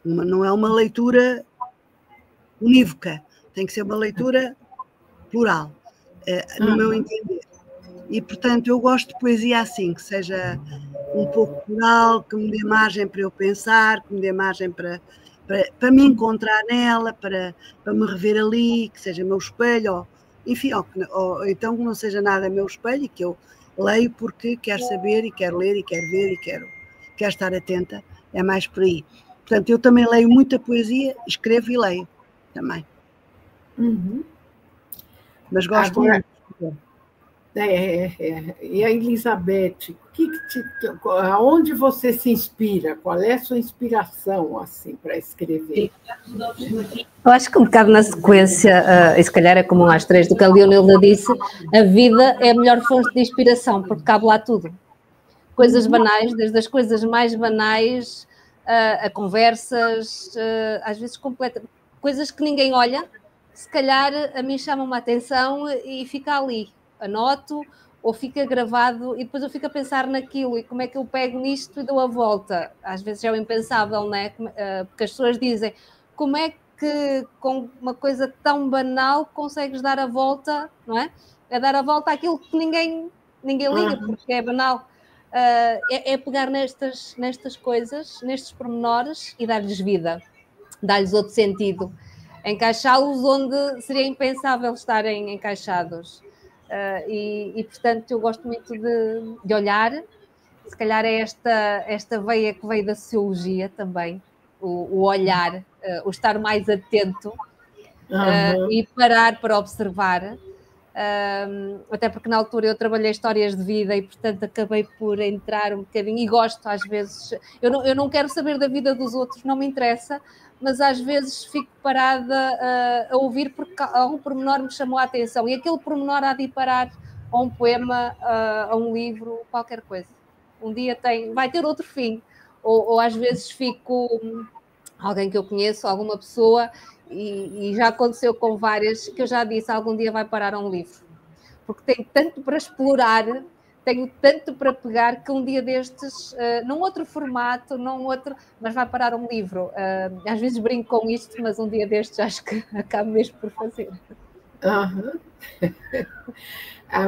Não é uma leitura unívoca, tem que ser uma leitura plural, no meu entender. E, portanto, eu gosto de poesia assim, que seja um pouco plural, que me dê margem para eu pensar, que me dê margem para me encontrar nela, para me rever ali, que seja meu espelho, enfim, ou então que não seja nada meu espelho, e que eu leio porque quero saber e quero ler e quero ver e quero estar atenta, é mais por aí. Portanto, eu também leio muita poesia, escrevo e leio também. Mas gosto muito. E a Elizabeth, aonde você se inspira? Qual é a sua inspiração assim, para escrever? Eu acho que um bocado na sequência, e se calhar é como às 3 do que a Leonilda disse, a vida é a melhor fonte de inspiração, porque cabe lá tudo. Coisas banais, desde as coisas mais banais a conversas, às vezes completas, coisas que ninguém olha, se calhar a mim chama-me a atenção e fica ali. Anoto ou fica gravado e depois eu fico a pensar naquilo e como é que eu pego nisto e dou a volta. Às vezes é o impensável, não é? Porque as pessoas dizem, como é que com uma coisa tão banal consegues dar a volta, não é? É dar a volta àquilo que ninguém liga, porque é banal. É pegar nestas coisas, nestes pormenores e dar-lhes vida, dar-lhes outro sentido, encaixá-los onde seria impensável estarem encaixados. E portanto eu gosto muito de olhar, se calhar é esta veia que veio da sociologia também, o olhar, o estar mais atento e parar para observar, até porque na altura eu trabalhei histórias de vida e portanto acabei por entrar um bocadinho, e gosto às vezes, eu não quero saber da vida dos outros, não me interessa, mas às vezes fico parada a ouvir porque algum pormenor me chamou a atenção e aquele pormenor há de ir parar a um poema, a um livro, qualquer coisa. Um dia vai ter outro fim. Ou às vezes fico, alguém que eu conheço, alguma pessoa, e já aconteceu com várias, que eu já disse, algum dia vai parar a um livro. Porque tem tanto para explorar, tenho tanto para pegar que um dia destes, num outro formato, mas vai parar um livro. Às vezes brinco com isto, mas um dia destes acho que acabo mesmo por fazer. Uhum.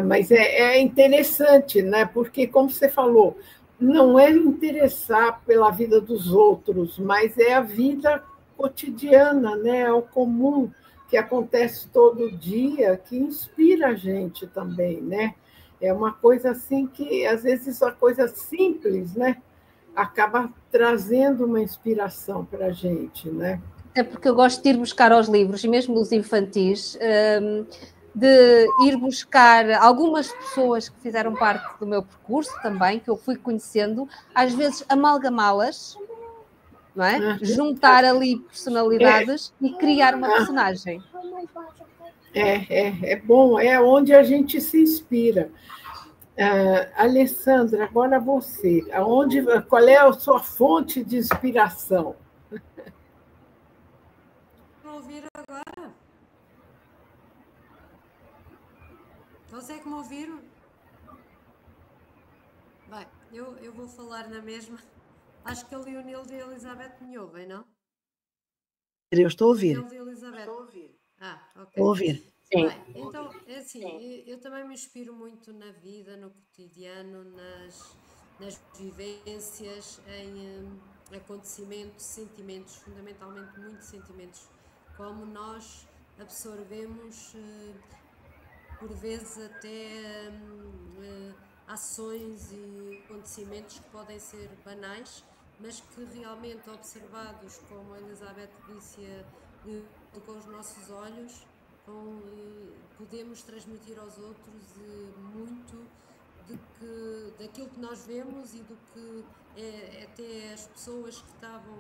Mas é interessante, né? Porque, como você falou, não é interessar pela vida dos outros, mas é a vida cotidiana, né? É o comum que acontece todo dia, que inspira a gente também, né? É uma coisa assim que, às vezes, a coisa simples, né? Acaba trazendo uma inspiração para a gente, né? É porque eu gosto de ir buscar aos livros, e mesmo os infantis, de ir buscar algumas pessoas que fizeram parte do meu percurso também, que eu fui conhecendo, às vezes amalgamá-las, não é? Juntar ali personalidades e criar uma personagem. É bom, é onde a gente se inspira. Alessandra, agora você. Qual é a sua fonte de inspiração? Vou ouvir agora. Consegue-me ouvir? Bem, eu vou falar na mesma. Acho que a Leonilda e a Elizabeth me ouvem, não? Eu estou a ouvir. Leonilda e a Elizabeth. Estou a ouvir. Ok. Estou a ouvir. Sim. Bem, então, é assim, eu também me inspiro muito na vida, no cotidiano, nas vivências, em acontecimentos, sentimentos, fundamentalmente muitos sentimentos, como nós absorvemos, por vezes até ações e acontecimentos que podem ser banais, mas que realmente observados, como a Elizabeth disse, com os nossos olhos, podemos transmitir aos outros muito daquilo que nós vemos e do que até as pessoas que estavam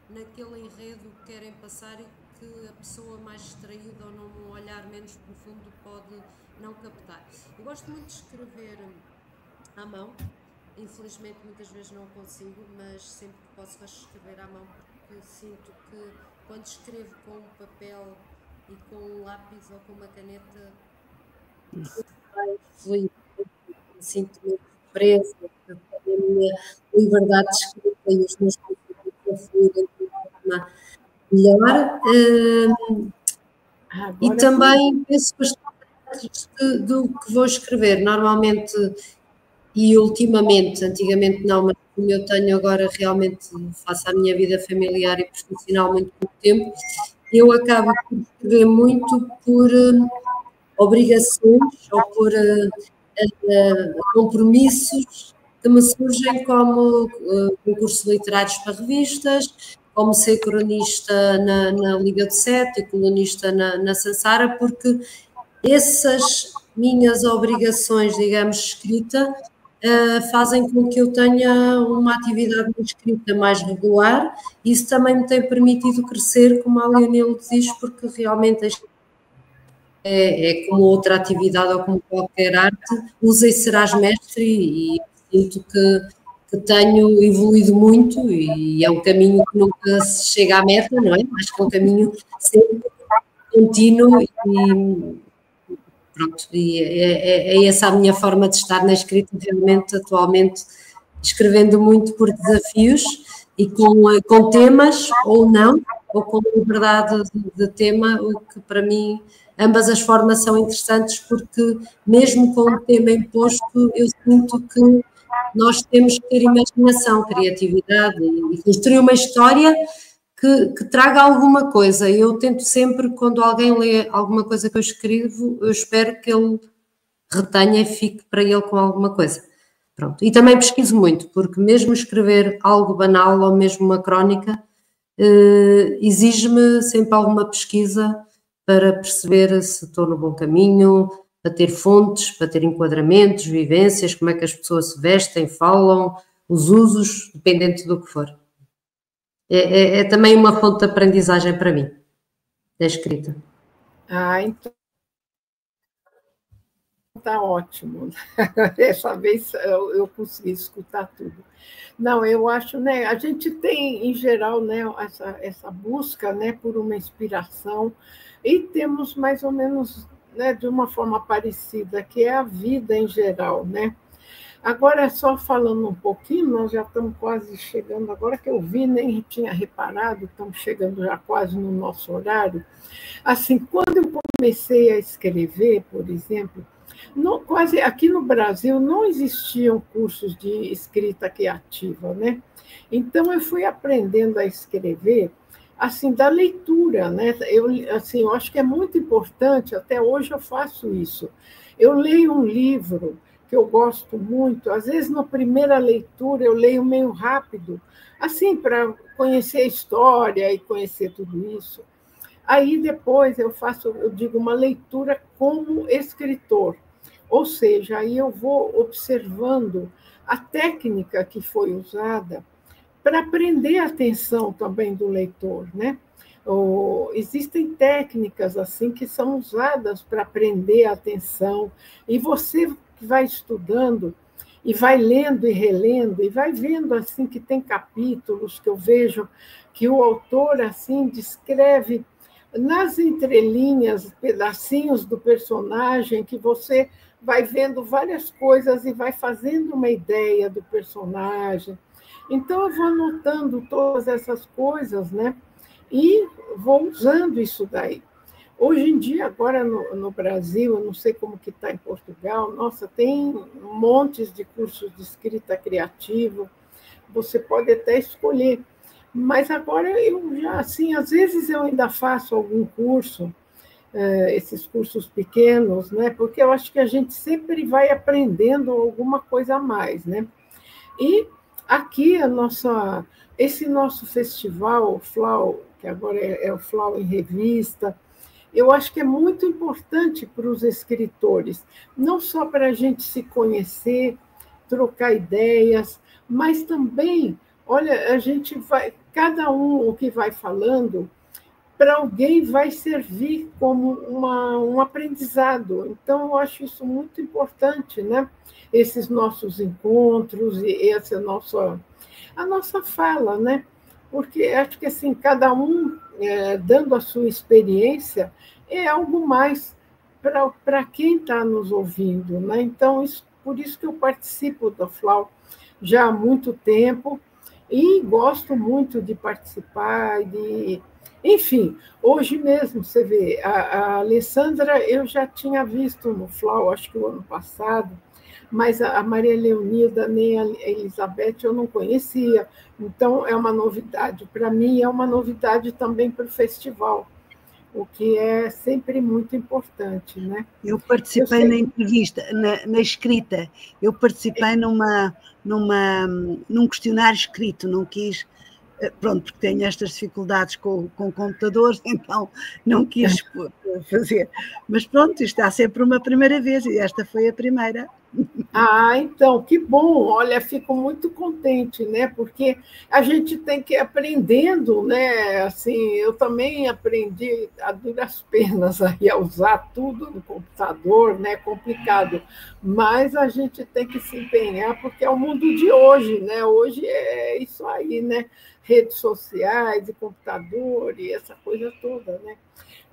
naquele enredo querem passar e que a pessoa mais distraída ou num olhar menos profundo pode não captar. Eu gosto muito de escrever à mão, infelizmente muitas vezes não consigo, mas sempre que posso gosto de escrever à mão, porque sinto que quando escrevo com um papel e com um lápis ou com uma caneta, sinto-me presa, a minha liberdade de escrita e os meus conceitos fluírem de uma forma melhor. E também penso bastante do que vou escrever, normalmente e ultimamente, antigamente não, mas como eu tenho agora realmente, faço a minha vida familiar e profissional muito pouco tempo, eu acabo por escrever muito por obrigações ou por compromissos que me surgem, como concursos literários para revistas, como ser cronista na Liga do Sete e colunista na Sansara, porque essas minhas obrigações, digamos, de escrita, fazem com que eu tenha uma atividade de escrita mais regular. Isso também me tem permitido crescer, como a Leonilda diz, porque realmente é como outra atividade ou como qualquer arte, usa e serás mestre, e sinto que tenho evoluído muito, e é um caminho que nunca se chega à meta, não é? Acho que é um caminho sempre contínuo e pronto, e é essa a minha forma de estar na escrita, realmente, atualmente, escrevendo muito por desafios e com temas ou não, ou com liberdade de tema, o que para mim ambas as formas são interessantes, porque mesmo com o tema imposto, eu sinto que nós temos que ter imaginação, criatividade e construir uma história que traga alguma coisa. Eu tento sempre, quando alguém lê alguma coisa que eu escrevo, eu espero que ele retenha e fique para ele com alguma coisa. Pronto. E também pesquiso muito, porque mesmo escrever algo banal ou mesmo uma crónica, exige-me sempre alguma pesquisa para perceber se estou no bom caminho, para ter fontes, para ter enquadramentos, vivências, como é que as pessoas se vestem, falam, os usos, dependente do que for. É também uma fonte de aprendizagem para mim, da escrita. Então está ótimo. Dessa vez eu consegui escutar tudo. Não, eu acho, né? A gente tem, em geral, né, essa busca, né, por uma inspiração, e temos mais ou menos, né, de uma forma parecida, que é a vida em geral, né? Agora, só falando um pouquinho, nós já estamos quase chegando, agora que eu vi, nem tinha reparado, estamos chegando já quase no nosso horário. Assim, quando eu comecei a escrever, por exemplo, quase aqui no Brasil não existiam cursos de escrita criativa, né? Então, eu fui aprendendo a escrever assim, da leitura, né? Eu acho que é muito importante, até hoje eu faço isso. Eu leio um livro que eu gosto muito, às vezes na primeira leitura eu leio meio rápido, assim, para conhecer a história e conhecer tudo isso. Aí depois eu digo, uma leitura como escritor, ou seja, aí eu vou observando a técnica que foi usada para prender a atenção também do leitor, né? Existem técnicas assim que são usadas para prender a atenção, e você vai estudando e vai lendo e relendo e vai vendo assim que tem capítulos que eu vejo que o autor assim descreve nas entrelinhas pedacinhos do personagem, que você vai vendo várias coisas e vai fazendo uma ideia do personagem. Então, eu vou anotando todas essas coisas, né? E vou usando isso daí. Hoje em dia, agora no Brasil, eu não sei como que está em Portugal, nossa, tem montes de cursos de escrita criativa, você pode até escolher. Mas agora eu já, assim, às vezes eu ainda faço algum curso, esses cursos pequenos, né? Porque eu acho que a gente sempre vai aprendendo alguma coisa a mais, né? E aqui esse nosso festival, o FLAU, que agora é o FLAU em Revista, eu acho que é muito importante para os escritores, não só para a gente se conhecer, trocar ideias, mas também, olha, a gente vai, cada um o que vai falando, para alguém vai servir como um aprendizado. Então, eu acho isso muito importante, né? Esses nossos encontros e a nossa fala, né? Porque acho que assim, cada um dando a sua experiência é algo mais para quem está nos ouvindo, né? Então, por isso que eu participo da FLAU já há muito tempo e gosto muito de participar, enfim, hoje mesmo, você vê, a Alessandra eu já tinha visto no FLAU, acho que o ano passado, mas a Maria Leonilda nem a Elizabeth eu não conhecia, então é uma novidade para mim, é uma novidade também para o festival, o que é sempre muito importante, né? Eu participei na entrevista, na escrita, eu participei num questionário escrito, não quis, pronto, porque tenho estas dificuldades com computadores, então não quis fazer. Mas pronto, isto há sempre uma primeira vez, e esta foi a primeira. Ah, então, que bom! Olha, fico muito contente, né? Porque a gente tem que ir aprendendo, né? Assim, eu também aprendi a duras penas aí a usar tudo no computador, né? É complicado, mas a gente tem que se empenhar porque é o mundo de hoje, né? Hoje é isso aí, né? Redes sociais e computador e essa coisa toda, né?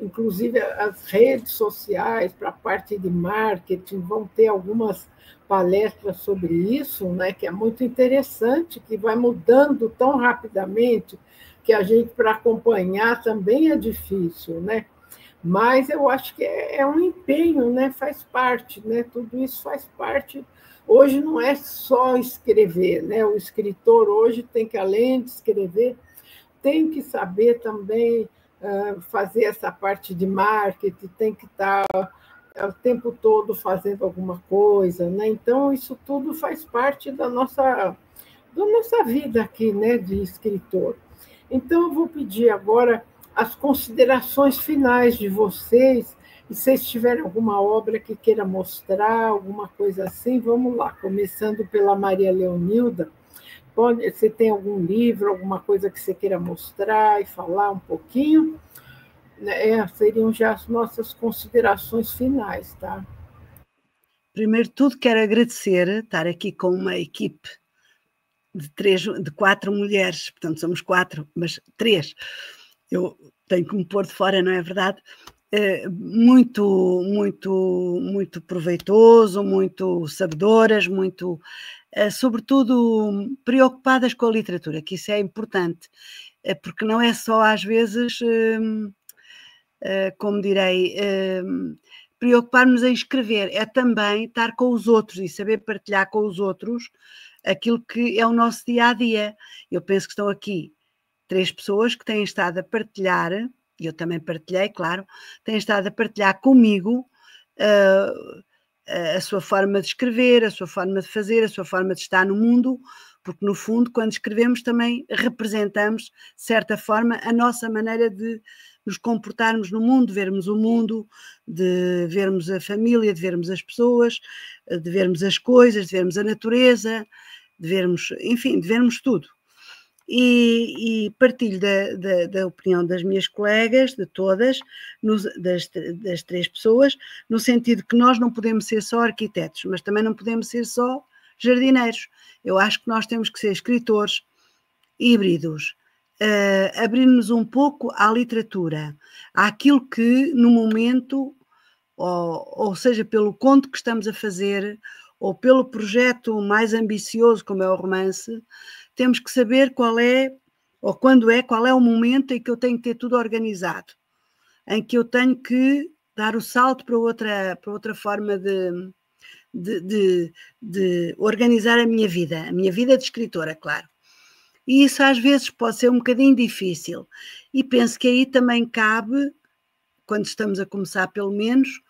Inclusive as redes sociais para a parte de marketing vão ter algumas palestras sobre isso, né, que é muito interessante, que vai mudando tão rapidamente que a gente, para acompanhar, também é difícil, né? Mas eu acho que é um empenho, né? Faz parte, né? Tudo isso faz parte. Hoje não é só escrever, né? O escritor hoje tem que, além de escrever, tem que saber também fazer essa parte de marketing, tem que estar o tempo todo fazendo alguma coisa, né? Então, isso tudo faz parte da nossa vida aqui, né, de escritor. Então, eu vou pedir agora as considerações finais de vocês, e se vocês tiverem alguma obra que queira mostrar, alguma coisa assim, vamos lá, começando pela Maria Leonilda. Você tem algum livro, alguma coisa que você queira mostrar e falar um pouquinho? Seriam já as nossas considerações finais, tá? Primeiro de tudo, quero agradecer estar aqui com uma equipe de 4 mulheres, portanto somos 4, mas 3. Eu tenho que me pôr de fora, não é verdade? muito proveitoso, muito sabedoras, sobretudo preocupadas com a literatura, que isso é importante, porque não é só às vezes, como direi, preocupar-nos em escrever, é também estar com os outros e saber partilhar com os outros aquilo que é o nosso dia-a-dia. Eu penso que estão aqui 3 pessoas que têm estado a partilhar, e eu também partilhei, claro, têm estado a partilhar comigo a sua forma de escrever, a sua forma de fazer, a sua forma de estar no mundo, porque no fundo, quando escrevemos também representamos, de certa forma, a nossa maneira de nos comportarmos no mundo, de vermos o mundo, de vermos a família, de vermos as pessoas, de vermos as coisas, de vermos a natureza, de vermos, enfim, de vermos tudo. E partilho da opinião das minhas colegas, de todas, das 3 pessoas, no sentido que nós não podemos ser só arquitetos, mas também não podemos ser só jardineiros. Eu acho que nós temos que ser escritores híbridos, abrir-nos um pouco à literatura, àquilo que no momento, ou seja, pelo conto que estamos a fazer, ou pelo projeto mais ambicioso como é o romance, temos que saber qual é o momento em que eu tenho que ter tudo organizado, em que eu tenho que dar o salto para outra forma de organizar a minha vida de escritora, claro. E isso às vezes pode ser um bocadinho difícil. E penso que aí também cabe, quando estamos a começar pelo menos,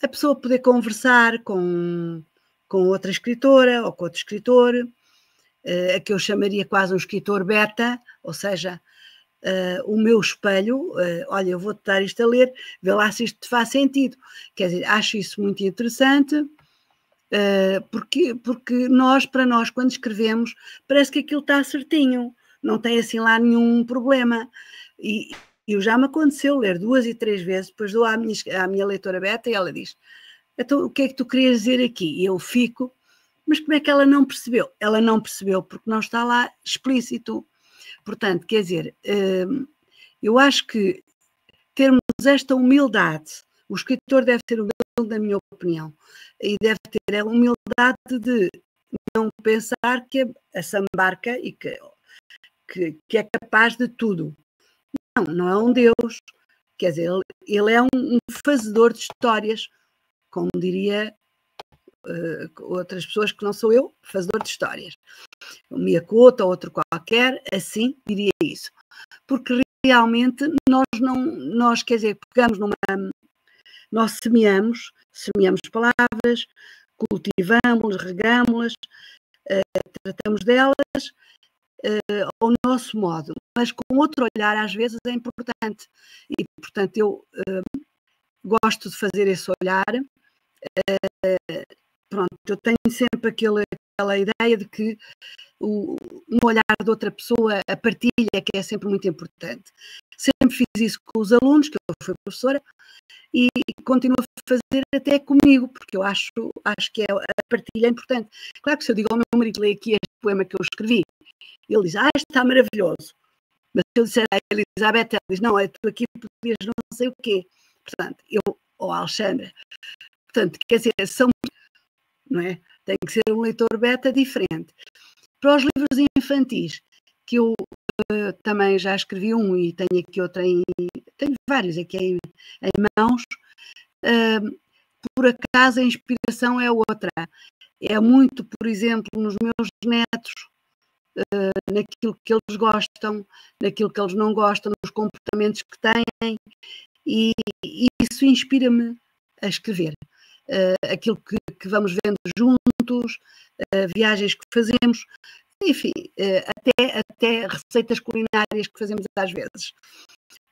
a pessoa poder conversar com outra escritora ou com outro escritor, a que eu chamaria quase um escritor beta, ou seja, o meu espelho, olha, eu vou-te dar isto a ler, vê lá se isto te faz sentido. Quer dizer, acho isso muito interessante, porque para nós, quando escrevemos, parece que aquilo está certinho, não tem assim lá nenhum problema. E já me aconteceu ler 2 e 3 vezes, depois dou à minha leitora beta e ela diz, então o que é que tu querias dizer aqui? E eu fico, mas como é que ela não percebeu? Ela não percebeu porque não está lá explícito. Portanto, quer dizer, eu acho que termos esta humildade, o escritor deve ter humilde, na minha opinião, e deve ter a humildade de não pensar que a sambarca e que é capaz de tudo. Não é um Deus, quer dizer, ele é um fazedor de histórias, como diria outras pessoas que não sou eu, fazedor de histórias. Um Miyakoto ou outro qualquer, assim diria isso. Porque realmente nós quer dizer, nós semeamos palavras, cultivamos-las, regamos-las, tratamos delas ao nosso modo, mas com outro olhar às vezes é importante. E, portanto, eu gosto de fazer esse olhar. Pronto, eu tenho sempre aquela ideia de que no olhar de outra pessoa, a partilha que é sempre muito importante. Sempre fiz isso com os alunos, que eu fui professora, e continuo a fazer até comigo, porque eu acho que a partilha é importante. Claro que se eu digo ao meu marido, lê aqui este poema que eu escrevi, ele diz, isto está maravilhoso. Mas se eu disser a Elizabeth, ela diz, não, tu aqui podias não sei o quê. Portanto, ou a Alexandra. Portanto, quer dizer, não é? Tem que ser um leitor beta diferente. Para os livros infantis, que eu também já escrevi um e tenho aqui outro tenho vários aqui em mãos, por acaso a inspiração é outra. É muito, por exemplo, nos meus netos, naquilo que eles gostam, naquilo que eles não gostam, nos comportamentos que têm, e isso inspira-me a escrever. Aquilo que vamos vendo juntos, viagens que fazemos, enfim, até receitas culinárias que fazemos às vezes.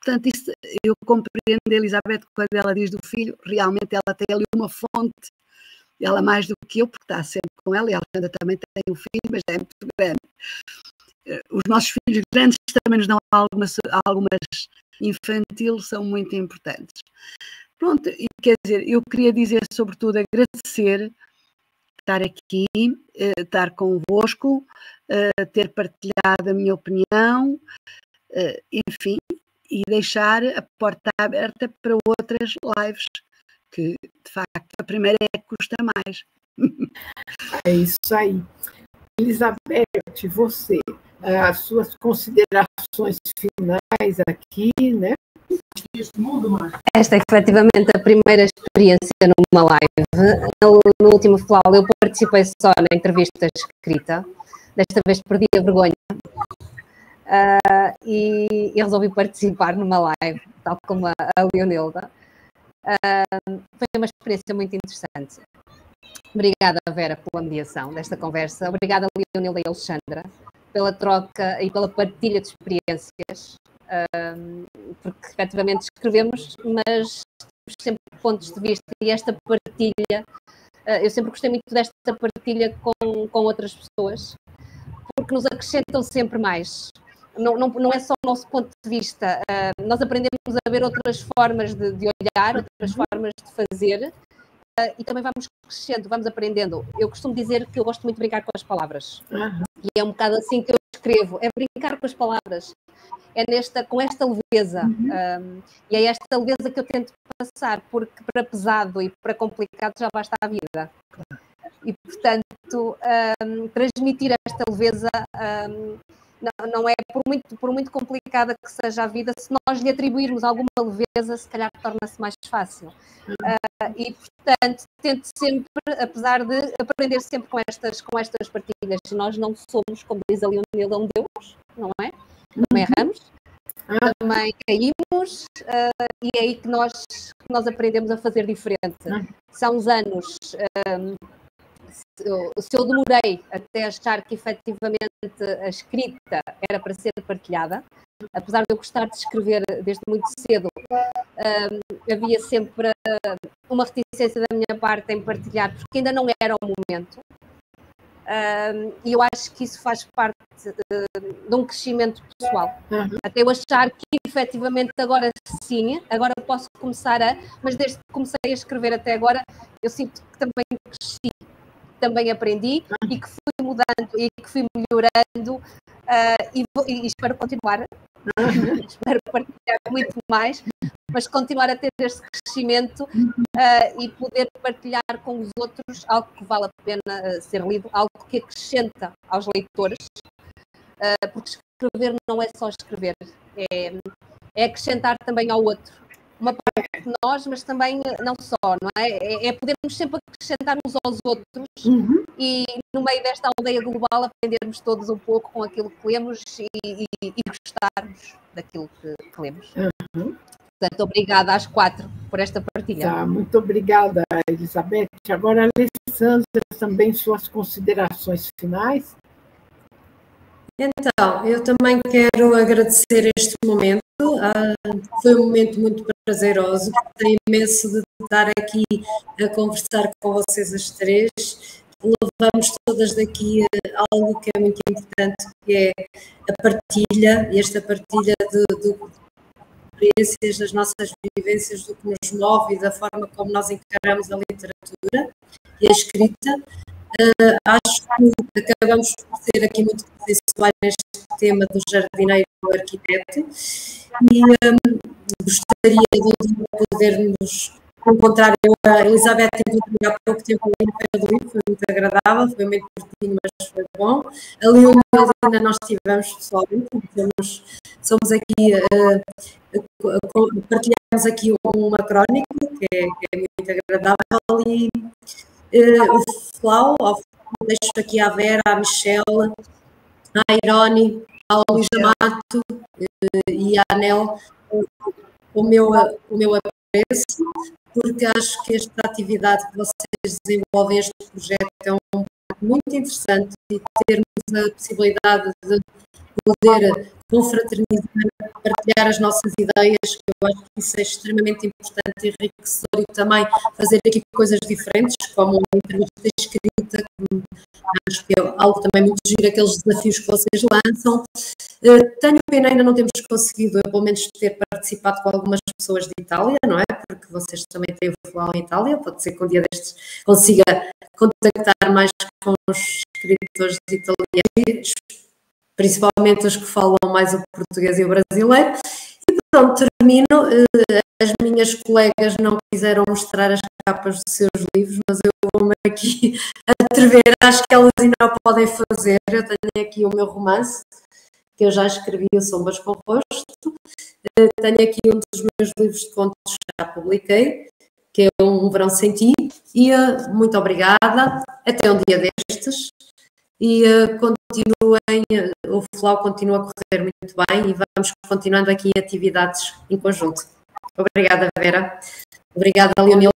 Portanto, isso eu compreendo a Elizabeth quando ela diz do filho, realmente ela tem ali uma fonte, ela mais do que eu, porque está sempre com ela, e a Alexandra também tem um filho, mas é muito grande. Os nossos filhos grandes também nos dão algumas infantil, são muito importantes. Pronto, e quer dizer, eu queria dizer sobretudo agradecer estar aqui, estar convosco, ter partilhado a minha opinião, enfim, e deixar a porta aberta para outras lives, que de facto a primeira é que custa mais. É isso aí. Elizabeth, você, as suas considerações finais aqui, né? Esta é efetivamente a primeira experiência numa live. No último FLAU eu participei só na entrevista escrita, desta vez perdi a vergonha e resolvi participar numa live, tal como a Leonilda. Foi uma experiência muito interessante. Obrigada, Vera, pela mediação desta conversa. Obrigada, Leonilda e Alexandra, pela troca e pela partilha de experiências, porque efetivamente escrevemos, mas temos sempre pontos de vista e esta partilha, eu sempre gostei muito desta partilha com outras pessoas, porque nos acrescentam sempre mais. Não é só o nosso ponto de vista, nós aprendemos a ver outras formas de olhar, outras formas de fazer, e também vamos crescendo, vamos aprendendo. Eu costumo dizer que eu gosto muito de brincar com as palavras. E é um bocado assim que eu escrevo, é brincar com as palavras. É com esta leveza. E é esta leveza que eu tento passar, porque para pesado e para complicado já basta a vida. E, portanto, transmitir esta leveza não é, por muito complicada que seja a vida, se nós lhe atribuirmos alguma leveza, se calhar torna-se mais fácil. E, portanto, tento sempre, apesar de aprender sempre com estas partilhas, nós não somos, como diz a Leonilda, um Deus, não é? Também erramos, também caímos, e é aí que nós aprendemos a fazer diferente. São uns anos... Se eu demorei até achar que efetivamente a escrita era para ser partilhada, apesar de eu gostar de escrever desde muito cedo, havia sempre uma reticência da minha parte em partilhar, porque ainda não era o momento. E eu acho que isso faz parte de um crescimento pessoal. Até eu achar que efetivamente agora sim, agora posso começar mas desde que comecei a escrever até agora, eu sinto que também cresci. Também aprendi e que fui mudando e que fui melhorando e espero continuar. Espero partilhar muito mais, mas continuar a ter este crescimento e poder partilhar com os outros algo que vale a pena ser lido, algo que acrescenta aos leitores, porque escrever não é só escrever, é acrescentar também ao outro. Uma parte de nós, mas também não só, não é? É podermos sempre acrescentar uns aos outros e no meio desta aldeia global aprendermos todos um pouco com aquilo que lemos e gostarmos daquilo que lemos. Portanto, obrigada às 4 por esta partilha. Tá, muito obrigada, Elizabeth. Agora, Alessandra, também suas considerações finais. Então, eu também quero agradecer este momento. Foi um momento muito prazeroso. Tenho imenso de estar aqui a conversar com vocês as três. Levamos todas daqui algo que é muito importante, que é a partilha, e esta partilha de experiências, das nossas vivências, do que nos move e da forma como nós encaramos a literatura e a escrita. Acho que acabamos por ser aqui muito consensuais neste tema do jardineiro e do arquiteto e gostaria de podermos encontrar. A Elizabeth encontrei há pouco tempo ali na Feira do Livro, foi muito agradável, foi meio curtinho, mas foi bom. Ali ainda nós estivemos pessoalmente, somos aqui, partilhamos aqui uma crónica que é muito agradável e o FLAU, deixo aqui à Vera, à Michelle, à Irone, ao Luís Amato e à Anel o meu apreço, porque acho que esta atividade que vocês desenvolvem, este projeto, é um projeto muito interessante e termos a possibilidade de poder confraternizar, partilhar as nossas ideias, que eu acho que isso é extremamente importante e enriquecedor, e também fazer aqui coisas diferentes, como a entrevista escrita, que acho que é algo também muito giro, aqueles desafios que vocês lançam. Tenho pena, ainda não temos conseguido, eu, pelo menos, ter participado com algumas pessoas de Itália, não é? Porque vocês também têm o FLAU em Itália, pode ser que um dia destes consiga contactar mais com os escritores italianos, principalmente os que falam mais o português e o brasileiro. E pronto, termino. As minhas colegas não quiseram mostrar as capas dos seus livros, mas eu vou-me aqui atrever, acho que elas ainda o podem fazer. Eu tenho aqui o meu romance, que eu já escrevi, o Sombras com Rosto. Tenho aqui um dos meus livros de contos que já publiquei, que é Um Verão Sem Ti, e muito obrigada, até um dia destes, e continuem, o FLAU continua a correr muito bem e vamos continuando aqui em atividades em conjunto. Obrigada, Vera. Obrigada, Leonilde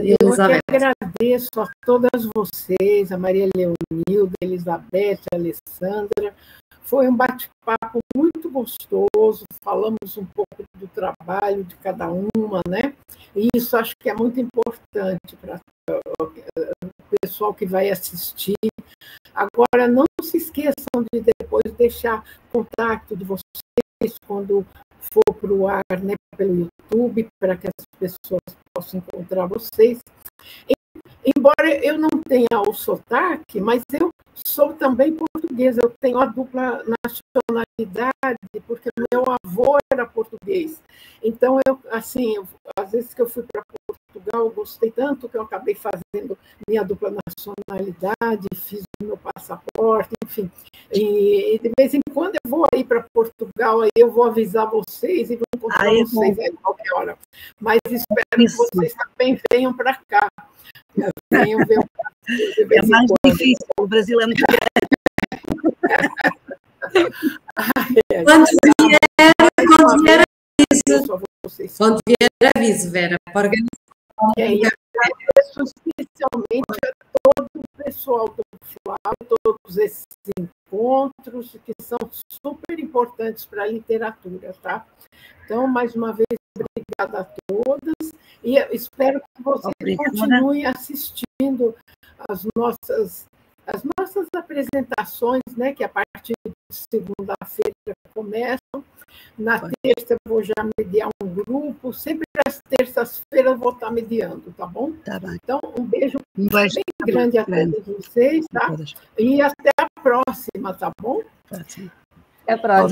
e Elizabeth. Eu que agradeço a todas vocês, a Maria Leonilde, a Elizabeth, a Alessandra. Foi um bate-papo muito gostoso, falamos um pouco do trabalho de cada uma, né? E isso acho que é muito importante para o pessoal que vai assistir. Agora, não se esqueçam de depois deixar contato de vocês quando for para o ar, né, pelo YouTube, para que as pessoas possam encontrar vocês. Embora eu não tenha o sotaque, mas eu sou também portuguesa, eu tenho a dupla nacionalidade, porque meu avô era português. Então, às vezes que eu fui para Portugal, eu gostei tanto que eu acabei fazendo minha dupla nacionalidade, fiz o meu passaporte, enfim. E de vez em quando eu vou aí para Portugal, aí eu vou avisar vocês e vou encontrar vocês aí a qualquer hora. Mas espero que vocês também venham para cá. Venham ver é mais difícil, o Brasil é muito grande. Quando vier aviso. Quando vier aviso, Vera, para organizar. E agradeço especialmente a todo o pessoal do FLAU, todos esses encontros que são super importantes para a literatura, tá? Então, mais uma vez, obrigada a todas e espero que vocês continuem assistindo as nossas apresentações, né, que a partir de segunda-feira começam. Na terça eu vou já mediar um grupo, sempre às terças-feiras eu vou estar mediando, tá bom? Tá bem. Então, um beijo bem grande a todos vocês, tá? E até a próxima, tá bom? Até a próxima.